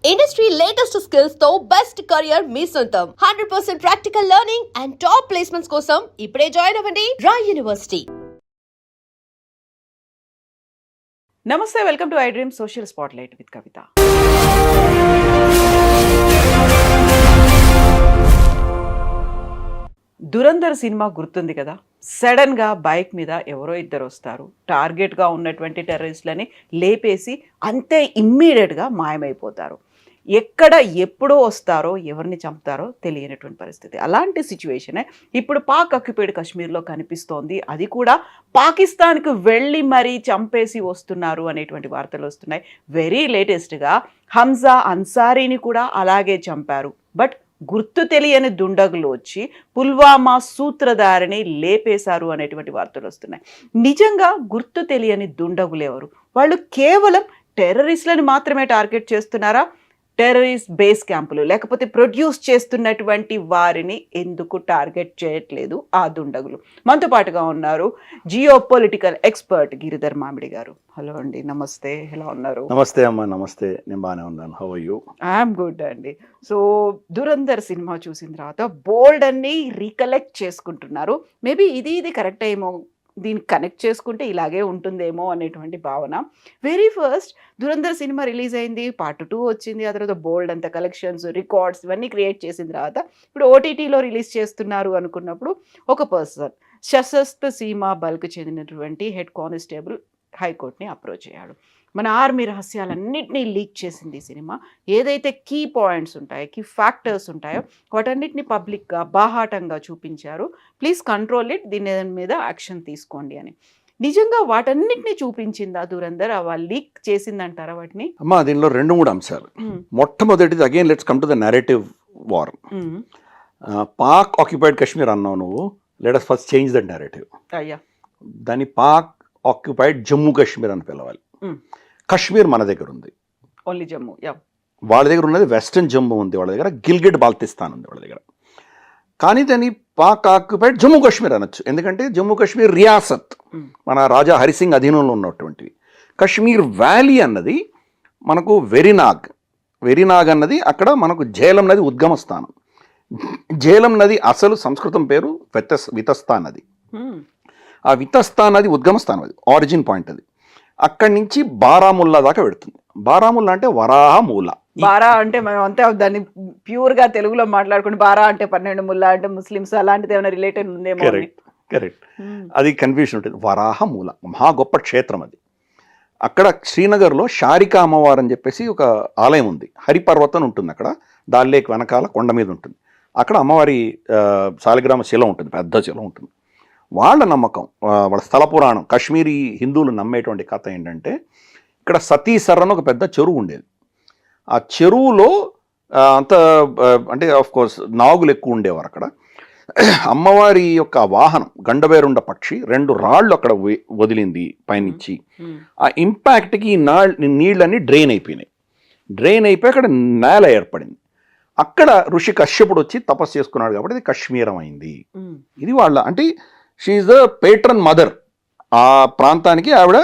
Industry latest skills తో best career మీ సొంతం 100% practical learning and top placements కోసం ఇప్పుడే జాయిన్ అవ్వండి రాయ్ యూనివర్సిటీ. నమస్తే, welcome to I dream social spotlight with Kavitha. Dhurandhar cinema గుర్తుంది కదా. సడన్గా బైక్ మీద ఎవరో ఇద్దరు వస్తారు, టార్గెట్గా ఉన్నటువంటి టెర్రరిస్టులని లేపేసి అంతే ఇమ్మీడియట్గా మాయమైపోతారు. ఎక్కడ ఎప్పుడో వస్తారో ఎవరిని చంపుతారో తెలియనటువంటి పరిస్థితి. అలాంటి సిచ్యువేషనే ఇప్పుడు పాక్ ఆక్యుపైడ్ కాశ్మీర్లో కనిపిస్తోంది. అది కూడా పాకిస్తాన్కు వెళ్ళి మరీ చంపేసి వస్తున్నారు అనేటువంటి వార్తలు వస్తున్నాయి. వెరీ లేటెస్ట్గా హంజా అన్సారీని కూడా అలాగే చంపారు. బట్ గుర్తు తెలియని దుండగులు వచ్చి పుల్వామా సూత్రధారిని లేపేశారు అనేటువంటి వార్తలు వస్తున్నాయి. నిజంగా గుర్తు తెలియని దుండగులు ఎవరు? వాళ్ళు కేవలం టెర్రరిస్టులను మాత్రమే టార్గెట్ చేస్తున్నారా? టెర్రరిస్ట్ బేస్ క్యాంపులు లేకపోతే ప్రొడ్యూస్ చేస్తున్నటువంటి వారిని ఎందుకు టార్గెట్ చేయట్లేదు ఆ దుండగులు? మనతో పాటుగా ఉన్నారు జియో పొలిటికల్ ఎక్స్పర్ట్ గిరిధర్ మామిడి గారు. హలో అండి, నమస్తే, ఎలా ఉన్నారు? నమస్తే అమ్మా. నమస్తే, నేను బాగానే ఉన్నాను. How are you? I'm good అండి. సో దురంధర్ సినిమా చూసిన తర్వాత బోల్డ్ అన్ని రీకలెక్ట్ చేసుకుంటున్నారు. మేబీ ఇది కరెక్ట్ ఏమో, దీన్ని కనెక్ట్ చేసుకుంటే ఇలాగే ఉంటుందేమో అనేటువంటి భావన. Very first Dhurandhar cinema release అయింది, పార్ట్ 2 వచ్చింది, ఆ తర్వాత బోల్డ్ అంత కలెక్షన్స్, రికార్డ్స్ ఇవన్నీ క్రియేట్ చేసిన తర్వాత ఇప్పుడు ఓటీటీలో రిలీజ్ చేస్తున్నారు అనుకున్నప్పుడు ఒక పర్సన్ సశస్త్ర సీమా బల్కి చెందినటువంటి హెడ్ కానిస్టేబుల్ హైకోర్టుని అప్రోచ్ అయ్యాడు. మన ఆర్మీ రహస్యాలన్నింటినీ లీక్ చేసింది ఈ సినిమా. ఏదైతే కీ పాయింట్స్ ఉంటాయో, కీ ఫ్యాక్టర్స్ ఉంటాయో వాటన్నిటిని పబ్లిక్గా బాహాటంగా చూపించారు. ప్లీజ్ కంట్రోల్ ఇట్, దీని మీద యాక్షన్ తీసుకోండి అని. నిజంగా వాటన్నిటిని చూపించిందా దురంధర్? వాళ్ళు లీక్ చేసిందంటారా వాటిని? అమ్మా, దీనిలో 2-3 అంశాలు. మొట్టమొదటిది, again let's come to the narrative war. Pak occupied Kashmir అన్నావు నువ్వు. Let us first change that narrative. అయ్యా, దాన్ని పాక్ ఆక్యుపైడ్ జమ్మూ కాశ్మీర్ అని పిలవాలి. కాశ్మీర్ మన దగ్గర ఉంది, ఓన్లీ జమ్మూ. వాళ్ళ దగ్గర ఉన్నది వెస్టర్న్ జమ్మూ ఉంది, వాళ్ళ దగ్గర గిల్గిట్ బాల్తిస్తాన్ ఉంది వాళ్ళ దగ్గర. కానీ దాన్ని పాక్ ఆక్యుపైడ్ జమ్మూ కాశ్మీర్ అనొచ్చు, ఎందుకంటే జమ్మూ కాశ్మీర్ రియాసత్ మన రాజా హరిసింగ్ అధీనంలో ఉన్నటువంటివి. కాశ్మీర్ వ్యాలీ అన్నది మనకు వెరినాగ్ అన్నది అక్కడ మనకు ఝేలం నది ఉద్గమ స్థానం. ఝేలం నది అసలు సంస్కృతం పేరు వితస్తా నది. ఆ వితస్తా నది ఉద్గమ స్థానం, అది ఆరిజిన్ పాయింట్. అది అక్కడి నుంచి బారాముల్లా దాకా పెడుతుంది. బారాముల్లా అంటే వరాహమూల. బారా అంటే మనం అంతే దాన్ని ప్యూర్గా తెలుగులో మాట్లాడుకుంటే బారా అంటే 12 ముల్లా అంటే ముస్లిమ్స్, అలాంటిది ఏమైనా రిలేటెడ్ ఉందేమో. కరెక్ట్. అది కన్ఫ్యూషన్ ఉంటుంది. వరాహమూల మహా గొప్ప క్షేత్రం అది. అక్కడ శ్రీనగర్లో షారికా అమ్మవారు అని చెప్పేసి ఒక ఆలయం ఉంది. హరిపర్వతం ఉంటుంది అక్కడ, దాల్ లేక్ వెనకాల కొండ మీద ఉంటుంది. అక్కడ అమ్మవారి శాలిగ్రామ శిల ఉంటుంది, పెద్ద శిల ఉంటుంది. వాళ్ళ నమ్మకం, వాళ్ళ స్థల పురాణం, కాశ్మీరీ హిందువులు నమ్మేటువంటి కథ ఏంటంటే, ఇక్కడ సతీసర్ అని ఒక పెద్ద చెరువు ఉండేది. ఆ చెరువులో అంటే ఆఫ్ కోర్స్ నాగులు ఎక్కువ ఉండేవారు అక్కడ. అమ్మవారి యొక్క వాహనం గండవేరుండ పక్షి 2 రాళ్ళు అక్కడ వదిలింది పైనుంచి. ఆ ఇంపాక్ట్కి ఈ నీళ్ళన్నీ డ్రైన్ అయిపోయి అక్కడ నేల ఏర్పడింది. అక్కడ ఋషి కశ్యపుడు వచ్చి తపస్సు చేసుకున్నాడు కాబట్టి ఇది కశ్మీరం అయింది. ఇది వాళ్ళ అంటే షీఈ్ ద పేట్రన్ మదర్. ఆ ప్రాంతానికి ఆవిడ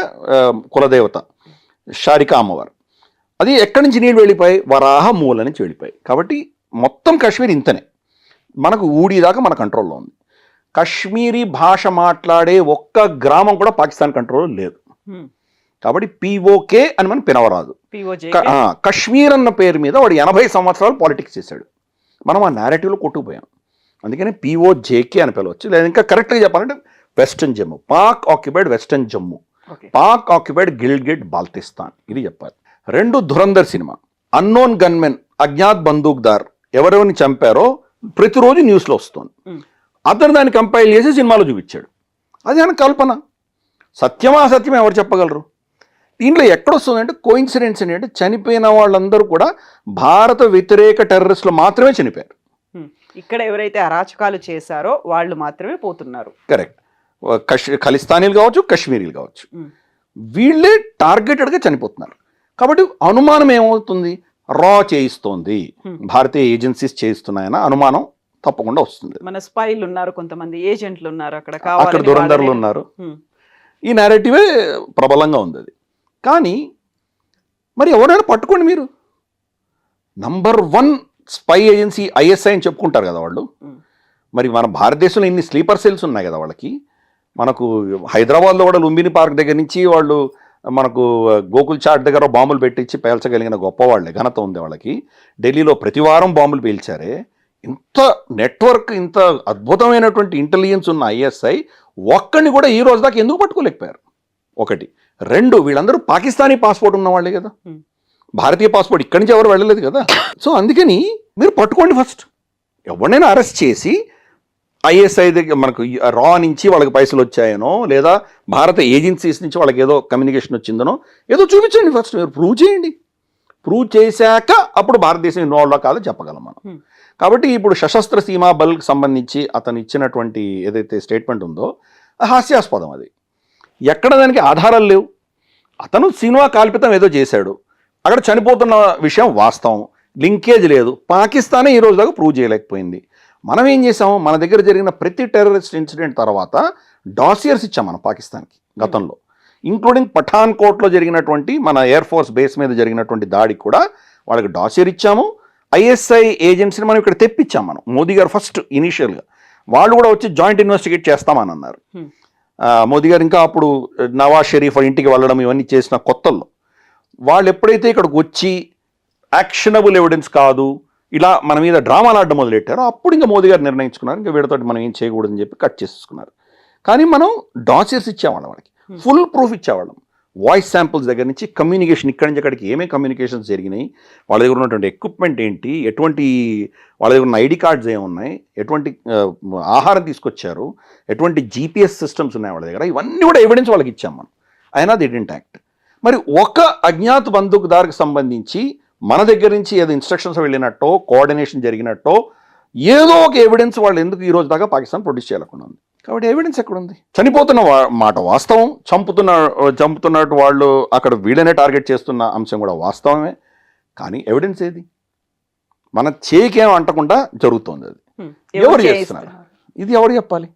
కులదేవత షారికా అమ్మవారు. అది ఎక్కడి నుంచి నీళ్ళు వెళ్ళిపోయి? వరాహ మూల నుంచి వెళ్ళిపోయి. కాబట్టి మొత్తం కాశ్మీర్ ఇంతనే, మనకు ఊడి దాకా మన కంట్రోల్లో ఉంది. కాశ్మీరీ భాష మాట్లాడే ఒక్క గ్రామం కూడా పాకిస్తాన్ కంట్రోల్లో లేదు. కాబట్టి POK అని మనం పిలవరాదు. కశ్మీర్ అన్న పేరు మీద వాడు 80 సంవత్సరాలు పాలిటిక్స్ చేశాడు. మనం ఆ నేరేటివ్లో కొట్టుకుపోయాం. అందుకని POJK అని పిలవచ్చు. లేదా ఇంకా కరెక్ట్గా చెప్పాలంటే western Jammu, Pak occupied western Jammu, Pak occupied Gilgit Baltistan, ఇది చెప్పాలి. 2 ధురంధర్ సినిమా. అన్నోన్ గన్మెన్, అజ్ఞాత్ బందూక్దార్ ఎవరెవరిని చంపారో ప్రతిరోజు న్యూస్లో వస్తుంది. అతను దాన్ని కంపైల్ చేసి సినిమాలో చూపించాడు. అది ఆయన కల్పన. సత్యమా అసత్యమా ఎవరు చెప్పగలరు? దీంట్లో ఎక్కడొస్తుందంటే కోయిన్సిడెన్స్ ఏంటంటే, చనిపోయిన వాళ్ళందరూ కూడా భారత వ్యతిరేక టెర్రరిస్టులు మాత్రమే చనిపోయారు. ఇక్కడ ఎవరైతే అరాచకాలు చేశారో వాళ్ళు మాత్రమే పోతున్నారు. కరెక్ట్. ఖలిస్తానీలు కావచ్చు, కాశ్మీరీలు కావచ్చు, వీళ్ళే టార్గెటెడ్గా చనిపోతున్నారు. కాబట్టి అనుమానం ఏమవుతుంది? రా చేయిస్తోంది, భారతీయ ఏజెన్సీస్ చేయిస్తున్నాయన్న అనుమానం తప్పకుండా వస్తుంది. మన స్పైలు ఉన్నారు, కొంతమంది ఏజెంట్లు ఉన్నారు అక్కడ దురంధరులు ఉన్నారు. ఈ నేరేటివే ప్రబలంగా ఉంది అది. కానీ మరి ఎవరైనా పట్టుకోండి మీరు. #1 స్పై ఏజెన్సీ ఐఎస్ఐ అని చెప్పుకుంటారు కదా వాళ్ళు. మరి మన భారతదేశంలో ఇన్ని స్లీపర్ సెల్స్ ఉన్నాయి కదా వాళ్ళకి. మనకు హైదరాబాద్లో కూడా లుంబిని పార్క్ దగ్గర నుంచి వాళ్ళు మనకు గోకుల్ చాట్ దగ్గర బాంబులు పెట్టించి పేల్చగలిగిన గొప్పవాళ్ళే, ఘనత ఉంది వాళ్ళకి. ఢిల్లీలో ప్రతి వారం బాంబులు పేల్చారే. ఇంత నెట్వర్క్, ఇంత అద్భుతమైనటువంటి ఇంటెలిజెన్స్ ఉన్న ఐఎస్ఐ ఒక్కడిని కూడా ఈ రోజు దాకా ఎందుకు పట్టుకోలేకపోయారు? ఒకటి. 2, వీళ్ళందరూ పాకిస్తానీ పాస్పోర్ట్ ఉన్న వాళ్ళే కదా, భారతీయ పాస్పోర్ట్ ఇక్కడి నుంచి ఎవరు వెళ్ళలేదు కదా. సో అందుకని మీరు పట్టుకోండి ఫస్ట్. ఎవరినైనా అరెస్ట్ చేసి ఐఎస్ఐ దగ్గర మనకు రా నుంచి వాళ్ళకి పైసలు వచ్చాయనో, లేదా భారత ఏజెన్సీస్ నుంచి వాళ్ళకి ఏదో కమ్యూనికేషన్ వచ్చిందనో ఏదో చూపించండి ఫస్ట్. మీరు ప్రూవ్ చేయండి. ప్రూవ్ చేశాక అప్పుడు భారతదేశం ఇన్వాల్వ్ కాదో చెప్పగలం మనం. కాబట్టి ఇప్పుడు సశస్త్ర సీమా బల్కి సంబంధించి అతను ఇచ్చినటువంటి ఏదైతే స్టేట్మెంట్ ఉందో హాస్యాస్పదం. అది ఎక్కడ దానికి ఆధారాలు లేవు. అతను సినిమా కాల్పితం ఏదో చేశాడు, అక్కడ చనిపోతున్న విషయం వాస్తవం, లింకేజ్ లేదు. పాకిస్తానే ఈ రోజు దాకా ప్రూవ్ చేయలేకపోయింది. మనం ఏం చేసాము, మన దగ్గర జరిగిన ప్రతి టెర్రరిస్ట్ ఇన్సిడెంట్ తర్వాత డాసియర్స్ ఇచ్చాం మనం పాకిస్తాన్కి గతంలో, ఇంక్లూడింగ్ పఠాన్కోట్లో జరిగినటువంటి మన ఎయిర్ ఫోర్స్ బేస్ మీద జరిగినటువంటి దాడికి కూడా వాళ్ళకి డాసియర్ ఇచ్చాము. ఐఎస్ఐ ఏజెన్సీని మనం ఇక్కడ తెప్పించాం మనం. మోదీ గారు ఫస్ట్ ఇనీషియల్గా వాళ్ళు కూడా వచ్చి జాయింట్ ఇన్వెస్టిగేట్ చేస్తామని అన్నారు. మోదీ గారు ఇంకా అప్పుడు నవాజ్ షరీఫ్ ఇంటికి వెళ్ళడం ఇవన్నీ చేసిన కొత్తల్లో వాళ్ళు ఎప్పుడైతే ఇక్కడికి వచ్చి యాక్షనబుల్ ఎవిడెన్స్ కాదు ఇలా మన మీద డ్రామాలు ఆడడం మొదలెట్టారో అప్పుడు ఇంకా మోదీ గారు నిర్ణయించుకున్నారు ఇంకా వీడితో మనం ఏం చేయకూడదని చెప్పి కట్ చేసుకున్నారు. కానీ మనం డాసియర్స్ ఇచ్చేవాళ్ళం, వాళ్ళకి ఫుల్ ప్రూఫ్ ఇచ్చేవాళ్ళం. వాయిస్ శాంపుల్స్ దగ్గర నుంచి కమ్యూనికేషన్, ఇక్కడి నుంచి అక్కడికి ఏమేమి కమ్యూనికేషన్స్ జరిగినాయి, వాళ్ళ దగ్గర ఉన్నటువంటి ఎక్విప్మెంట్ ఏంటి, ఎటువంటి వాళ్ళ దగ్గర ఉన్న ఐడి కార్డ్స్ ఏమున్నాయి, ఎటువంటి ఆహారం తీసుకొచ్చారు, ఎటువంటి జీపీఎస్ సిస్టమ్స్ ఉన్నాయి వాళ్ళ దగ్గర, ఇవన్నీ కూడా ఎవిడెన్స్ వాళ్ళకి ఇచ్చాం మనం. అయినా ది డిడ్ంట్ యాక్ట్. మరి ఒక అజ్ఞాత బందూకుదారికి సంబంధించి మన దగ్గర నుంచి ఏదో ఇన్స్ట్రక్షన్స్ వెళ్ళినట్టో, కోఆర్డినేషన్ జరిగినట్టో ఏదో ఒక ఎవిడెన్స్ వాళ్ళు ఎందుకు ఈ రోజు దాకా పాకిస్తాన్ ప్రొడ్యూస్ చేయలేకుండా ఉంది. కాబట్టి ఎవిడెన్స్ ఎక్కడుంది? చనిపోతున్న మాట వాస్తవం, చంపుతున్నట్టు వాళ్ళు అక్కడ వీళ్ళనే టార్గెట్ చేస్తున్న అంశం కూడా వాస్తవమే. కానీ ఎవిడెన్స్ ఏది? మన చేకేం అంటకుండా జరుగుతోంది. అది ఎవరు చేస్తున్నారు? ఇది ఎవరు చెప్పాలి?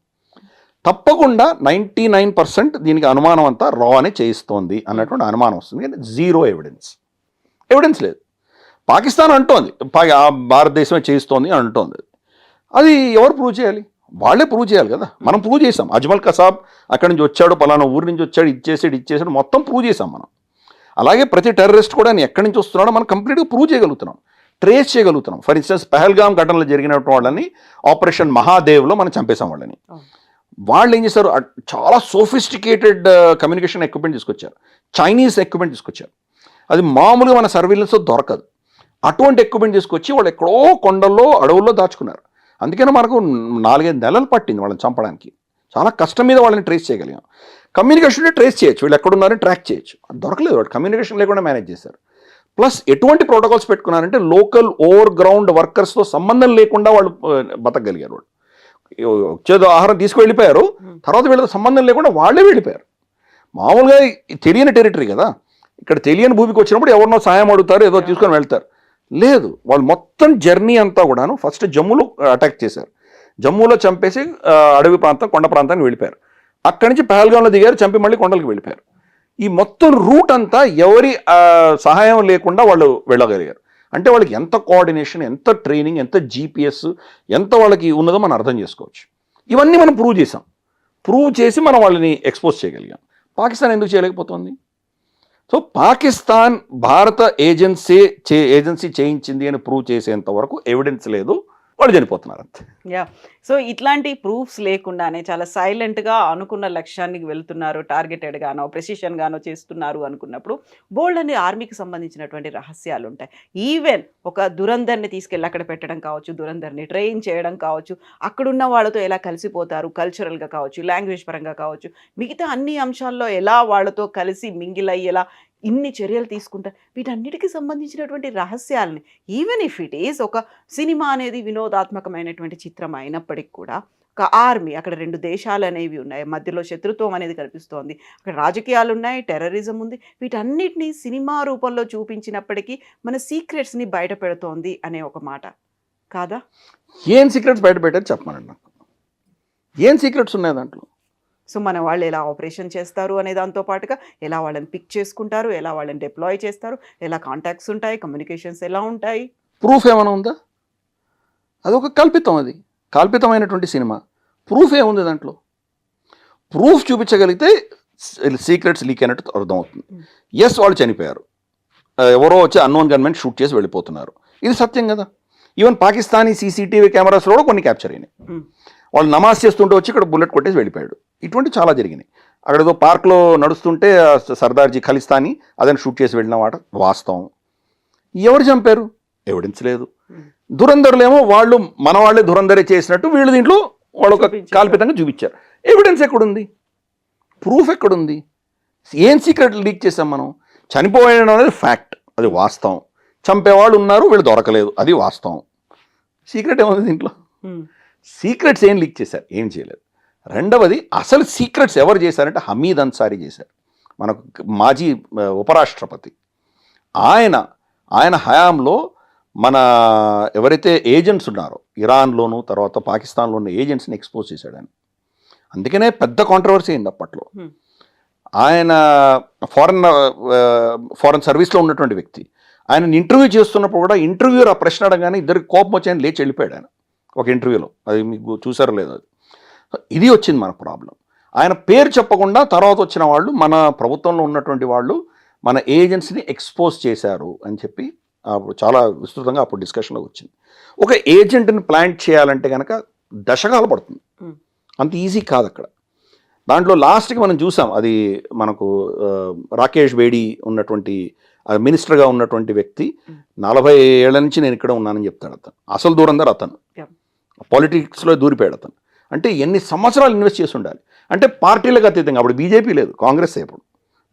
తప్పకుండా 99% దీనికి అనుమానం అంతా రా అనే చేయిస్తోంది అన్నటువంటి అనుమానం వస్తుంది. కానీ జీరో ఎవిడెన్స్ లేదు. పాకిస్తాన్ అంటోంది భారతదేశమే చేయిస్తోంది అని అంటోంది. అది ఎవరు ప్రూవ్ చేయాలి? వాళ్ళే ప్రూవ్ చేయాలి కదా. మనం ప్రూవ్ చేసాం. అజ్మల్ కసాబ్ అక్కడి నుంచి వచ్చాడు, పలానా ఊరి నుంచి వచ్చాడు, ఇది చేసాడు మొత్తం ప్రూవ్ చేసాం మనం. అలాగే ప్రతి టెర్రరిస్ట్ కూడా ఎక్కడి నుంచి వస్తున్నాడో మనం కంప్లీట్గా ప్రూవ్ చేయగలుగుతున్నాం, ట్రేస్ చేయగలుగుతున్నాం. ఫర్ ఇన్స్టెన్స్ పెహల్గామ్ ఘటనలో జరిగినటువంటి వాళ్ళని ఆపరేషన్ మహాదేవ్లో మనం చంపేశాం వాళ్ళని. వాళ్ళు ఏం చేశారు, చాలా సోఫిస్టికేటెడ్ కమ్యూనికేషన్ ఎక్విప్మెంట్ తీసుకొచ్చారు, చైనీస్ ఎక్విప్మెంట్ తీసుకొచ్చారు. అది మామూలుగా మన సర్వీలెన్స్లో దొరకదు. అటువంటి ఎక్విప్మెంట్ తీసుకొచ్చి వాళ్ళు ఎక్కడో కొండల్లో అడవుల్లో దాచుకున్నారు. అందుకని మనకు 4-5 నెలలు పట్టింది వాళ్ళని చంపడానికి. చాలా కష్టం మీద వాళ్ళని ట్రేస్ చేయగలిగాం. కమ్యూనికేషన్ ట్రేస్ చేయొచ్చు, వీళ్ళు ఎక్కడున్నారని ట్రాక్ చేయొచ్చు. అది దొరకలేదు, వాళ్ళు కమ్యూనికేషన్ లేకుండా మేనేజ్ చేశారు. ప్లస్ ఎటువంటి ప్రోటోకాల్స్ పెట్టుకున్నారంటే లోకల్ ఓవర్ గ్రౌండ్ వర్కర్స్తో సంబంధం లేకుండా వాళ్ళు బతకగలిగారు. వాళ్ళు వచ్చేదో ఆహారం తీసుకువెళ్ళిపోయారు, తర్వాత వీళ్ళతో సంబంధం లేకుండా వాళ్ళే వెళ్ళిపోయారు. మామూలుగా తెలియని టెరిటరీ కదా, ఇక్కడ తెలియని భూమికి వచ్చినప్పుడు ఎవరినో సాయం అడుగుతారు, ఏదో తీసుకొని వెళ్తారు. లేదు, వాళ్ళు మొత్తం జర్నీ అంతా కూడాను ఫస్ట్ జమ్మూలో అటాక్ చేశారు. జమ్మూలో చంపేసి అడవి ప్రాంతం, కొండ ప్రాంతానికి వెళ్ళిపోయారు. అక్కడి నుంచి పహల్గామ్లో దిగారు, చంపి మళ్ళీ కొండలకు వెళ్ళిపోయారు. ఈ మొత్తం రూట్ అంతా ఎవరి సహాయం లేకుండా వాళ్ళు వెళ్ళగలిగారు. అంటే వాళ్ళకి ఎంత కోఆర్డినేషన్, ఎంత ట్రైనింగ్, ఎంత జీపీఎస్, ఎంత వాళ్ళకి ఉన్నదో మనం అర్థం చేసుకోవచ్చు. ఇవన్నీ మనం ప్రూవ్ చేసాం. ప్రూవ్ చేసి మనం వాళ్ళని ఎక్స్పోజ్ చేయగలిగాం. పాకిస్తాన్ ఎందుకు చేయలేకపోతుంది? సో పాకిస్తాన్ భారత ఏజెన్సీ చేయించింది అని ప్రూవ్ చేసేంత వరకు ఎవిడెన్స్ లేదు, వాళ్ళు చనిపోతున్నారు అంతే. యా, సో ఇట్లాంటి ప్రూఫ్స్ లేకుండానే చాలా సైలెంట్గా అనుకున్న లక్ష్యానికి వెళ్తున్నారు, టార్గెటెడ్ గానో ప్రెసిషన్ గానో చేస్తున్నారు అనుకున్నప్పుడు బోల్డ్ అని ఆర్మీకి సంబంధించినటువంటి రహస్యాలు ఉంటాయి. ఈవెన్ ఒక దురంధర్ని తీసుకెళ్ళి అక్కడ పెట్టడం కావచ్చు, దురంధర్ని ట్రైన్ చేయడం కావచ్చు, అక్కడున్న వాళ్ళతో ఎలా కలిసిపోతారు, కల్చరల్గా కావచ్చు, లాంగ్వేజ్ పరంగా కావచ్చు, మిగతా అన్ని అంశాల్లో ఎలా వాళ్ళతో కలిసి మింగిల్ అయ్యేలా ఇన్ని చర్యలు తీసుకుంటారు. వీటన్నిటికీ సంబంధించినటువంటి రహస్యాలని, ఈవెన్ ఇఫ్ ఇట్ ఈస్ ఒక సినిమా అనేది వినోదాత్మకమైనటువంటి చిత్రం అయినప్పటికీ కూడా ఒక ఆర్మీ, అక్కడ 2 దేశాలు అనేవి ఉన్నాయి, మధ్యలో శత్రుత్వం అనేది కనిపిస్తోంది, అక్కడ రాజకీయాలు ఉన్నాయి, టెర్రరిజం ఉంది. వీటన్నిటిని సినిమా రూపంలో చూపించినప్పటికీ మన సీక్రెట్స్ని బయట పెడుతోంది అనే ఒక మాట కాదా? ఏం సీక్రెట్స్ బయట పెట్టారు చెప్పమనండి నాకు. ఏం సీక్రెట్స్ ఉన్నాయి దాంట్లో? సో మన వాళ్ళు ఎలా ఆపరేషన్ చేస్తారు అనే దాంతో పాటుగా ఎలా వాళ్ళని పిక్ చేసుకుంటారు, ఎలా వాళ్ళని డిప్లాయ్ చేస్తారు, ఎలా కాంటాక్ట్స్ ఉంటాయి, కమ్యూనికేషన్స్ ఎలా ఉంటాయి. ప్రూఫ్ ఏమైనా ఉందా? అదొక కల్పితం, అది కల్పితమైనటువంటి సినిమా. ప్రూఫ్ ఏముంది దాంట్లో? ప్రూఫ్ చూపించగలిగితే సీక్రెట్స్ లీక్ అయినట్టు అర్థమవుతుంది. ఎస్, వాళ్ళు చనిపోయారు, ఎవరో వచ్చి అన్నోన్ గన్మెన్ షూట్ చేసి వెళ్ళిపోతున్నారు, ఇది సత్యం కదా. ఈవెన్ పాకిస్తానీ సీసీటీవీ కెమెరాస్లో కూడా కొన్ని క్యాప్చర్ అయినాయి. వాళ్ళు నమాజ్ చేస్తుంటే వచ్చి ఇక్కడ బుల్లెట్ కొట్టేసి వెళ్ళిపోయాడు. ఇటువంటి చాలా జరిగినాయి. అక్కడ ఏదో పార్క్లో నడుస్తుంటే సర్దార్జీ ఖలిస్తానీ అదని షూట్ చేసి వెళ్ళిన మాట వాస్తవం. ఎవరు చంపారు? ఎవిడెన్స్ లేదు. దురంధరులేమో వాళ్ళు మన వాళ్ళే దురంధరే చేసినట్టు వీళ్ళు దీంట్లో వాళ్ళు ఒక కాల్పితంగా చూపించారు. ఎవిడెన్స్ ఎక్కడుంది? ప్రూఫ్ ఎక్కడుంది? ఏం సీక్రెట్ లీక్ చేసాం మనం? చనిపోయడం అనేది ఫ్యాక్ట్, అది వాస్తవం. చంపేవాళ్ళు ఉన్నారు, వీళ్ళు దొరకలేదు, అది వాస్తవం. సీక్రెట్ ఏముంది దీంట్లో? సీక్రెట్స్ ఏం లీక్ చేశారు? ఏం చేయలేదు. రెండవది, అసలు సీక్రెట్స్ ఎవరు చేశారంటే హమీద్ అన్సారీ చేశారు, మనకు మాజీ ఉపరాష్ట్రపతి. ఆయన హయాంలో మన ఎవరైతే ఏజెంట్స్ ఉన్నారో ఇరాన్లోను తర్వాత పాకిస్తాన్లో ఉన్న ఏజెంట్స్ని ఎక్స్పోజ్ చేశాడు ఆయన. అందుకనే పెద్ద కాంట్రవర్సీ అయింది అప్పట్లో. ఆయన ఫారెన్ సర్వీస్లో ఉన్నటువంటి వ్యక్తి. ఆయన ఇంటర్వ్యూ చేస్తున్నప్పుడు కూడా ఇంటర్వ్యూర్ ఆ ప్రశ్న అడగానే ఇద్దరికి కోపం వచ్చాయని లేచి వెళ్ళిపోయాడు ఆయన ఒక ఇంటర్వ్యూలో. అది మీకు చూసారో లేదు. అది ఇది వచ్చింది మన ప్రాబ్లం. ఆయన పేరు చెప్పకుండా తర్వాత వచ్చిన వాళ్ళు మన ప్రభుత్వంలో ఉన్నటువంటి వాళ్ళు మన ఏజెంట్స్ని ఎక్స్పోజ్ చేశారు అని చెప్పి చాలా విస్తృతంగా అప్పుడు డిస్కషన్లో వచ్చింది. ఒక ఏజెంట్ని ప్లాంట్ చేయాలంటే కనుక దశకాలు పడుతుంది, అంత ఈజీ కాదు అక్కడ. దాంట్లో లాస్ట్కి మనం చూసాం, అది మనకు రాకేష్ బేడి ఉన్నటువంటి మినిస్టర్గా ఉన్నటువంటి వ్యక్తి 40 ఏళ్ల నుంచి నేను ఇక్కడ ఉన్నానని చెప్తాడు. అతను అసలు దూరందరు, అతను పాలిటిక్స్లో దూరిపోయాడు అతను. అంటే ఎన్ని సంవత్సరాలు ఇన్వెస్ట్ చేసి ఉండాలి. అంటే పార్టీలకు అతీతంగా, అప్పుడు బీజేపీ లేదు, కాంగ్రెస్. ఇప్పుడు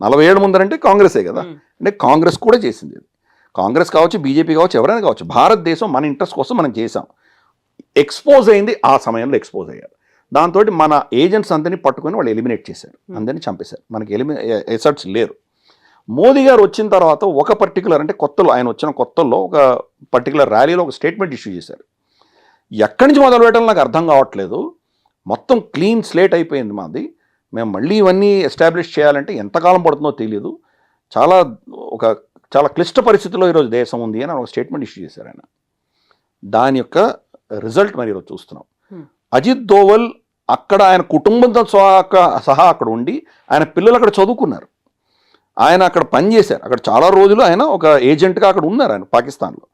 40 ఏళ్ళ ముందరంటే కాంగ్రెసే కదా. అంటే కాంగ్రెస్ కూడా చేసింది. కాంగ్రెస్ కావచ్చు, బీజేపీ కావచ్చు, ఎవరైనా కావచ్చు, భారతదేశం మన ఇంట్రెస్ట్ కోసం మనం చేసాం. ఎక్స్పోజ్ అయింది, ఆ సమయంలో ఎక్స్పోజ్ అయ్యారు. దాంతో మన ఏజెంట్స్ అందరినీ పట్టుకొని వాళ్ళు ఎలిమినేట్ చేశారు, అందరినీ చంపేశారు. మనకి ఎసర్ట్స్ లేరు. మోదీ గారు వచ్చిన తర్వాత ఒక పర్టికులర్, అంటే కొత్తలో ఆయన వచ్చిన కొత్తల్లో ఒక పర్టికులర్ ర్యాలీలో ఒక స్టేట్మెంట్ ఇష్యూ చేశారు. ఎక్కడి నుంచి మొదలు పెట్టాలో నాకు అర్థం కావట్లేదు, మొత్తం క్లీన్ స్లేట్ అయిపోయింది మాది, మేము మళ్ళీ ఇవన్నీ ఎస్టాబ్లిష్ చేయాలంటే ఎంతకాలం పడుతుందో తెలియదు, చాలా క్లిష్ట పరిస్థితుల్లో ఈరోజు దేశం ఉంది అని ఒక స్టేట్మెంట్ ఇష్యూ చేశారు ఆయన. దాని యొక్క రిజల్ట్ మరి ఈరోజు చూస్తున్నాం. అజిత్ దోవల్ అక్కడ ఆయన కుటుంబంతో సహా అక్కడ ఉండి ఆయన పిల్లలు అక్కడ చదువుకున్నారు, ఆయన అక్కడ పనిచేశారు, అక్కడ చాలా రోజులు ఆయన ఒక ఏజెంట్గా అక్కడ ఉన్నారు ఆయన పాకిస్తాన్లో.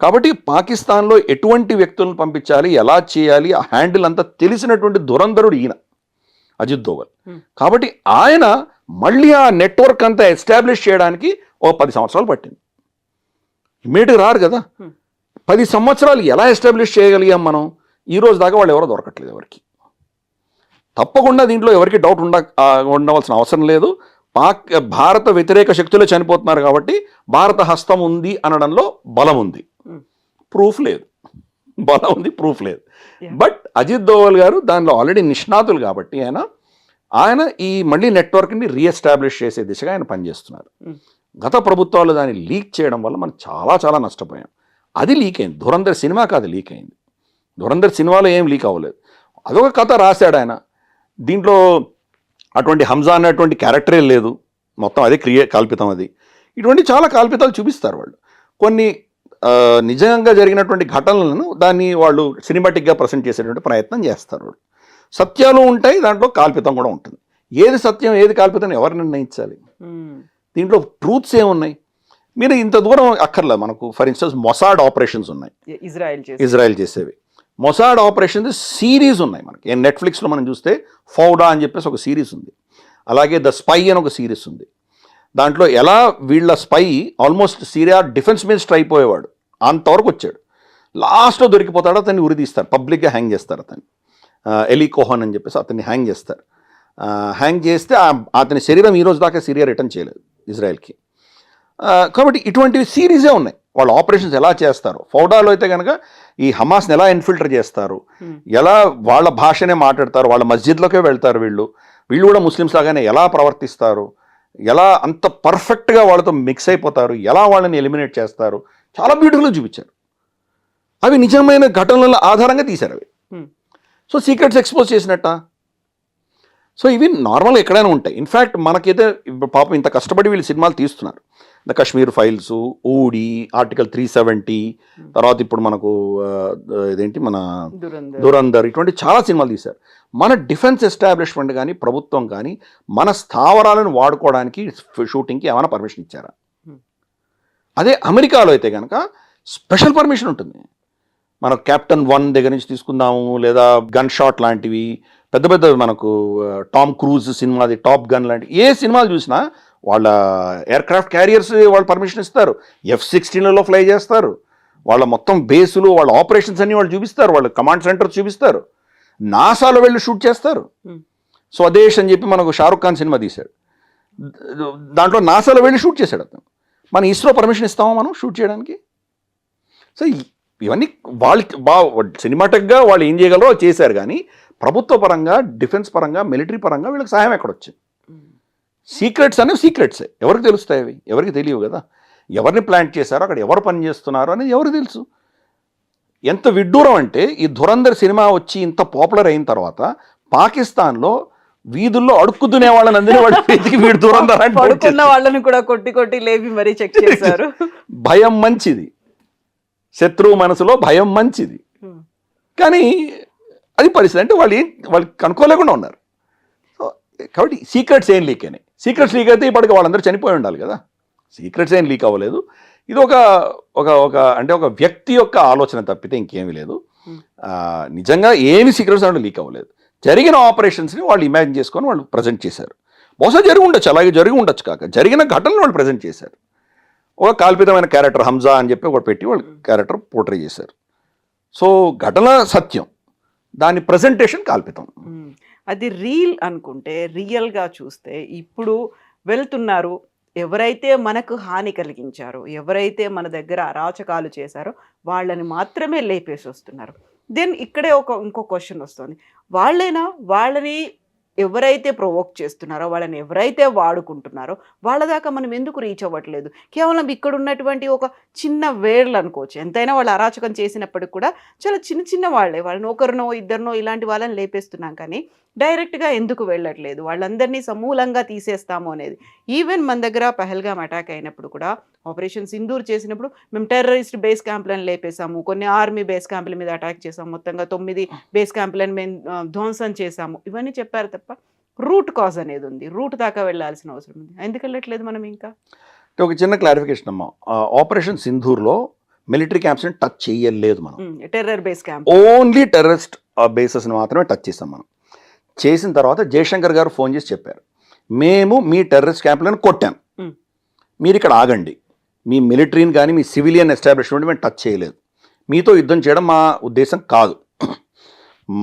కాబట్టి పాకిస్తాన్లో ఎటువంటి వ్యక్తులను పంపించాలి, ఎలా చేయాలి, ఆ హ్యాండిల్ అంతా తెలిసినటువంటి దురంధరుడు ఈయన అజిత్ దోవల్. కాబట్టి ఆయన మళ్ళీ ఆ నెట్వర్క్ అంతా ఎస్టాబ్లిష్ చేయడానికి 10 సంవత్సరాలు పట్టింది. ఇమ్మీడియట్గా రారు కదా. 10 సంవత్సరాలు ఎలా ఎస్టాబ్లిష్ చేయగలిగాం మనం? ఈ రోజు దాకా వాళ్ళు ఎవరో దొరకట్లేదు ఎవరికి. తప్పకుండా దీంట్లో ఎవరికి డౌట్ ఉండవలసిన అవసరం లేదు. భారత వ్యతిరేక శక్తులే చనిపోతున్నారు కాబట్టి భారత హస్తం ఉంది అనడంలో బలం ఉంది, ప్రూఫ్ లేదు. బలం ఉంది, ప్రూఫ్ లేదు. బట్ అజిత్ దోవల్ గారు దానిలో ఆల్రెడీ నిష్ణాతులు కాబట్టి ఆయన ఈ మళ్ళీ నెట్వర్క్ని రీఎస్టాబ్లిష్ చేసే దిశగా ఆయన పనిచేస్తున్నారు. గత ప్రభుత్వాలు దాన్ని లీక్ చేయడం వల్ల మనం చాలా చాలా నష్టపోయాం. అది లీక్ అయింది, ధురంధర్ సినిమాకి అది లీక్ అయింది. ధురంధర్ సినిమాలో ఏం లీక్ అవ్వలేదు, అదొక కథ రాశాడు ఆయన. దీంట్లో అటువంటి హంజా అనేటువంటి క్యారెక్టరే లేదు, మొత్తం అదే కల్పితం. అది ఇటువంటి చాలా కల్పితాలు చూపిస్తారు వాళ్ళు. కొన్ని నిజంగా జరిగినటువంటి ఘటనలను దాన్ని వాళ్ళు సినిమాటిక్గా ప్రజెంట్ చేసేటువంటి ప్రయత్నం చేస్తారు వాళ్ళు. సత్యాలు ఉంటాయి, దాంట్లో కాల్పితం కూడా ఉంటుంది. ఏది సత్యం ఏది కాల్పితం ఎవరు నిర్ణయించాలి? దీంట్లో ట్రూత్స్ ఏమున్నాయి? మీరు ఇంత దూరం అక్కర్లేదు. మనకు ఫర్ ఇన్స్టెన్స్ మొసాడ్ ఆపరేషన్స్ ఉన్నాయి, ఇజ్రాయెల్ చేసేవి. మొసాడ్ ఆపరేషన్స్ సిరీస్ ఉన్నాయి మనకి. నెట్ఫ్లిక్స్లో మనం చూస్తే ఫౌడా అని చెప్పేసి ఒక సిరీస్ ఉంది, అలాగే ద స్పై అని ఒక సిరీస్ ఉంది. దాంట్లో ఎలా వీళ్ళ spy almost Syria defence minister అయిపోయేవాడు, అంతవరకు వచ్చాడు. లాస్ట్లో దొరికిపోతాడు, అతన్ని ఉరిదీస్తారు, పబ్లిక్గా హ్యాంగ్ చేస్తారు. అతన్ని ఎలీ కోహన్ అని చెప్పేసి అతన్ని హ్యాంగ్ చేస్తారు. హ్యాంగ్ చేస్తే అతని శరీరం ఈరోజు దాకా సిరియా రిటర్న్ చేయలేదు ఇజ్రాయెల్కి. కాబట్టి ఇటువంటివి సిరీసే ఉన్నాయి. వాళ్ళు ఆపరేషన్స్ ఎలా చేస్తారు. ఫౌడాలో అయితే కనుక ఈ హమాస్ని ఎలా ఇన్ఫిల్టర్ చేస్తారు, ఎలా వాళ్ళ భాషనే మాట్లాడతారు, వాళ్ళ మస్జిద్లోకే వెళ్తారు, వీళ్ళు కూడా ముస్లిమ్స్ లాగానే ఎలా ప్రవర్తిస్తారు, ఎలా అంత పర్ఫెక్ట్గా వాళ్ళతో మిక్స్ అయిపోతారు, ఎలా వాళ్ళని ఎలిమినేట్ చేస్తారు, చాలా బ్యూటిఫుల్గా చూపించారు. అవి నిజమైన ఘటనల ఆధారంగా తీశారు అవి. సో సీక్రెట్స్ ఎక్స్పోజ్ చేసినట్ట. సో ఇవి నార్మల్గా ఎక్కడైనా ఉంటాయి. ఇన్ఫ్యాక్ట్ మనకైతే పాపం ఇంత కష్టపడి వీళ్ళు సినిమాలు తీస్తున్నారు, ద కశ్మీర్ ఫైల్స్, ఊడి, ఆర్టికల్ 370, తర్వాత ఇప్పుడు మనకు ఇదేంటి మన దురంధర్, ఇటువంటి చాలా సినిమాలు తీశారు. మన డిఫెన్స్ ఎస్టాబ్లిష్మెంట్ కానీ ప్రభుత్వం కానీ మన స్థావరాలను వాడుకోవడానికి షూటింగ్కి ఏమైనా పర్మిషన్ ఇచ్చారా? అదే అమెరికాలో అయితే కనుక స్పెషల్ పర్మిషన్ ఉంటుంది. మన క్యాప్టెన్ 1 దగ్గర నుంచి తీసుకుందాము, లేదా గన్ షాట్ లాంటివి, పెద్ద పెద్ద మనకు టామ్ క్రూజ్ సినిమాది టాప్ గన్ లాంటి ఏ సినిమాలు చూసినా వాళ్ళ ఎయిర్క్రాఫ్ట్ క్యారియర్స్ వాళ్ళు పర్మిషన్ ఇస్తారు, F-16లలో ఫ్లై చేస్తారు, వాళ్ళ మొత్తం బేసులు, వాళ్ళ ఆపరేషన్స్ అన్ని వాళ్ళు చూపిస్తారు, వాళ్ళ కమాండ్ సెంటర్ చూపిస్తారు, నాసాలో వెళ్ళి షూట్ చేస్తారు. స్వదేశ్ అని చెప్పి మనకు షారుఖ్ ఖాన్ సినిమా తీశాడు, దాంట్లో నాసాలో వెళ్ళి షూట్ చేశాడు అతను. మన ఇస్రో పర్మిషన్ ఇస్తామా మనం షూట్ చేయడానికి? సో ఇవన్నీ వాళ్ళు సినిమాటిక్గా వాళ్ళు ఏం చేయగలరో చేశారు, కానీ ప్రభుత్వ పరంగా, డిఫెన్స్ పరంగా, మిలిటరీ పరంగా వీళ్ళకి సహాయం ఎక్కడొచ్చింది? సీక్రెట్స్ అనేవి సీక్రెట్సే, ఎవరికి తెలుస్తాయి? అవి ఎవరికి తెలియవు కదా. ఎవరిని ప్లాంట్ చేశారో, అక్కడ ఎవరు పని చేస్తున్నారో అనేది ఎవరికి తెలుసు? ఎంత విడ్డూరం అంటే ఈ ధురంధర్ సినిమా వచ్చి ఇంత పాపులర్ అయిన తర్వాత పాకిస్తాన్లో వీధుల్లో అడుక్కుతునే వాళ్ళని అందరినీ వాళ్ళు వెతికి వీడు ధురంధర్ పడుకున్న వాళ్ళని కూడా కొట్టి కొట్టి లేపి మరీ చెక్ చేశారు. భయం మంచిది, శత్రువు మనసులో భయం మంచిది, కానీ అది పరిస్థితి. అంటే వాళ్ళు కనుక్కోలేకుండా ఉన్నారు. సో కాబట్టి సీక్రెట్స్ ఏం లీక్ అయినాయి. సీక్రెట్స్ లీక్ అయితే ఇప్పటికి వాళ్ళందరూ చనిపోయి ఉండాలి కదా. సీక్రెట్స్ ఏం లీక్ అవ్వలేదు. ఇది ఒక వ్యక్తి యొక్క ఆలోచన తప్పితే ఇంకేమీ లేదు. నిజంగా ఏమి సీక్రెట్స్ అంటే లీక్ అవ్వలేదు. జరిగిన ఆపరేషన్స్ని వాళ్ళు ఇమాజిన్ చేసుకొని వాళ్ళు ప్రజెంట్ చేశారు. బహుశా జరిగి ఉండొచ్చు, అలాగే జరిగి ఉండొచ్చు, కాక జరిగిన ఘటనలు వాళ్ళు ప్రజెంట్ చేశారు. ఒక కల్పితమైన క్యారెక్టర్ హంజా అని చెప్పి ఒకటి పెట్టి వాళ్ళు క్యారెక్టర్ పోర్ట్రే చేశారు. సో ఘటన సత్యం, దాని ప్రజెంటేషన్ కల్పితం. అది రీల్ అనుకుంటే, రియల్గా చూస్తే ఇప్పుడు వెళ్తున్నారు, ఎవరైతే మనకు హాని కలిగించారో, ఎవరైతే మన దగ్గర అరాచకాలు చేశారో వాళ్ళని మాత్రమే లేపేసి వస్తున్నారు. దెన్ ఇక్కడే ఇంకో క్వశ్చన్ వస్తుంది, వాళ్ళని ఎవరైతే ప్రొవోక్ చేస్తున్నారో, వాళ్ళని ఎవరైతే వాడుకుంటున్నారో వాళ్ళ దాకా మనం ఎందుకు రీచ్ అవ్వట్లేదు? కేవలం ఇక్కడ ఉన్నటువంటి ఒక చిన్న వేర్లు అనుకోవచ్చు. ఎంతైనా వాళ్ళు అరాచకం చేసినప్పటికి కూడా చాలా చిన్న చిన్న వాళ్ళని ఒకరినో ఇద్దరినో ఇలాంటి వాళ్ళని లేపేస్తున్నాం, కానీ డైరెక్ట్గా ఎందుకు వెళ్ళట్లేదు? వాళ్ళందరినీ సమూలంగా తీసేస్తాము అనేది. ఈవెన్ మన దగ్గర పహల్గామ్ అటాక్ అయినప్పుడు కూడా, ఆపరేషన్ సింధూర్ చేసినప్పుడు మేము టెర్రరిస్ట్ బేస్ క్యాంపులను లేపేశాము, కొన్ని ఆర్మీ బేస్ క్యాంపుల మీద అటాక్ చేసాము, మొత్తంగా 9 బేస్ క్యాంపులను మేము ధ్వంసం చేశాము, ఇవన్నీ చెప్పారు తప్ప రూట్ కాజ్ అనేది ఉంది. రూట్ దాకా వెళ్ళాల్సిన అవసరం ఉంది. ఎందుకు వెళ్ళట్లేదు మనం? ఇంకా ఒక చిన్న క్లారిఫికేషన్ అమ్మా, ఆపరేషన్ సింధూర్లో మిలిటరీ క్యాంప్స్ని టచ్ చేయలేదు మనం. Terror base camp, only terrorist బేసెస్ని మాత్రమే టచ్ చేసాం మనం. చేసిన తర్వాత జయశంకర్ గారు ఫోన్ చేసి చెప్పారు, మేము మీ టెర్రరిస్ట్ క్యాంపులను కొట్టాం, మీరు ఇక్కడ ఆగండి, మీ మిలిటరీని కానీ మీ సివిలియన్ ఎస్టాబ్లిష్మెంట్ మేము టచ్ చేయలేదు, మీతో యుద్ధం చేయడం మా ఉద్దేశం కాదు,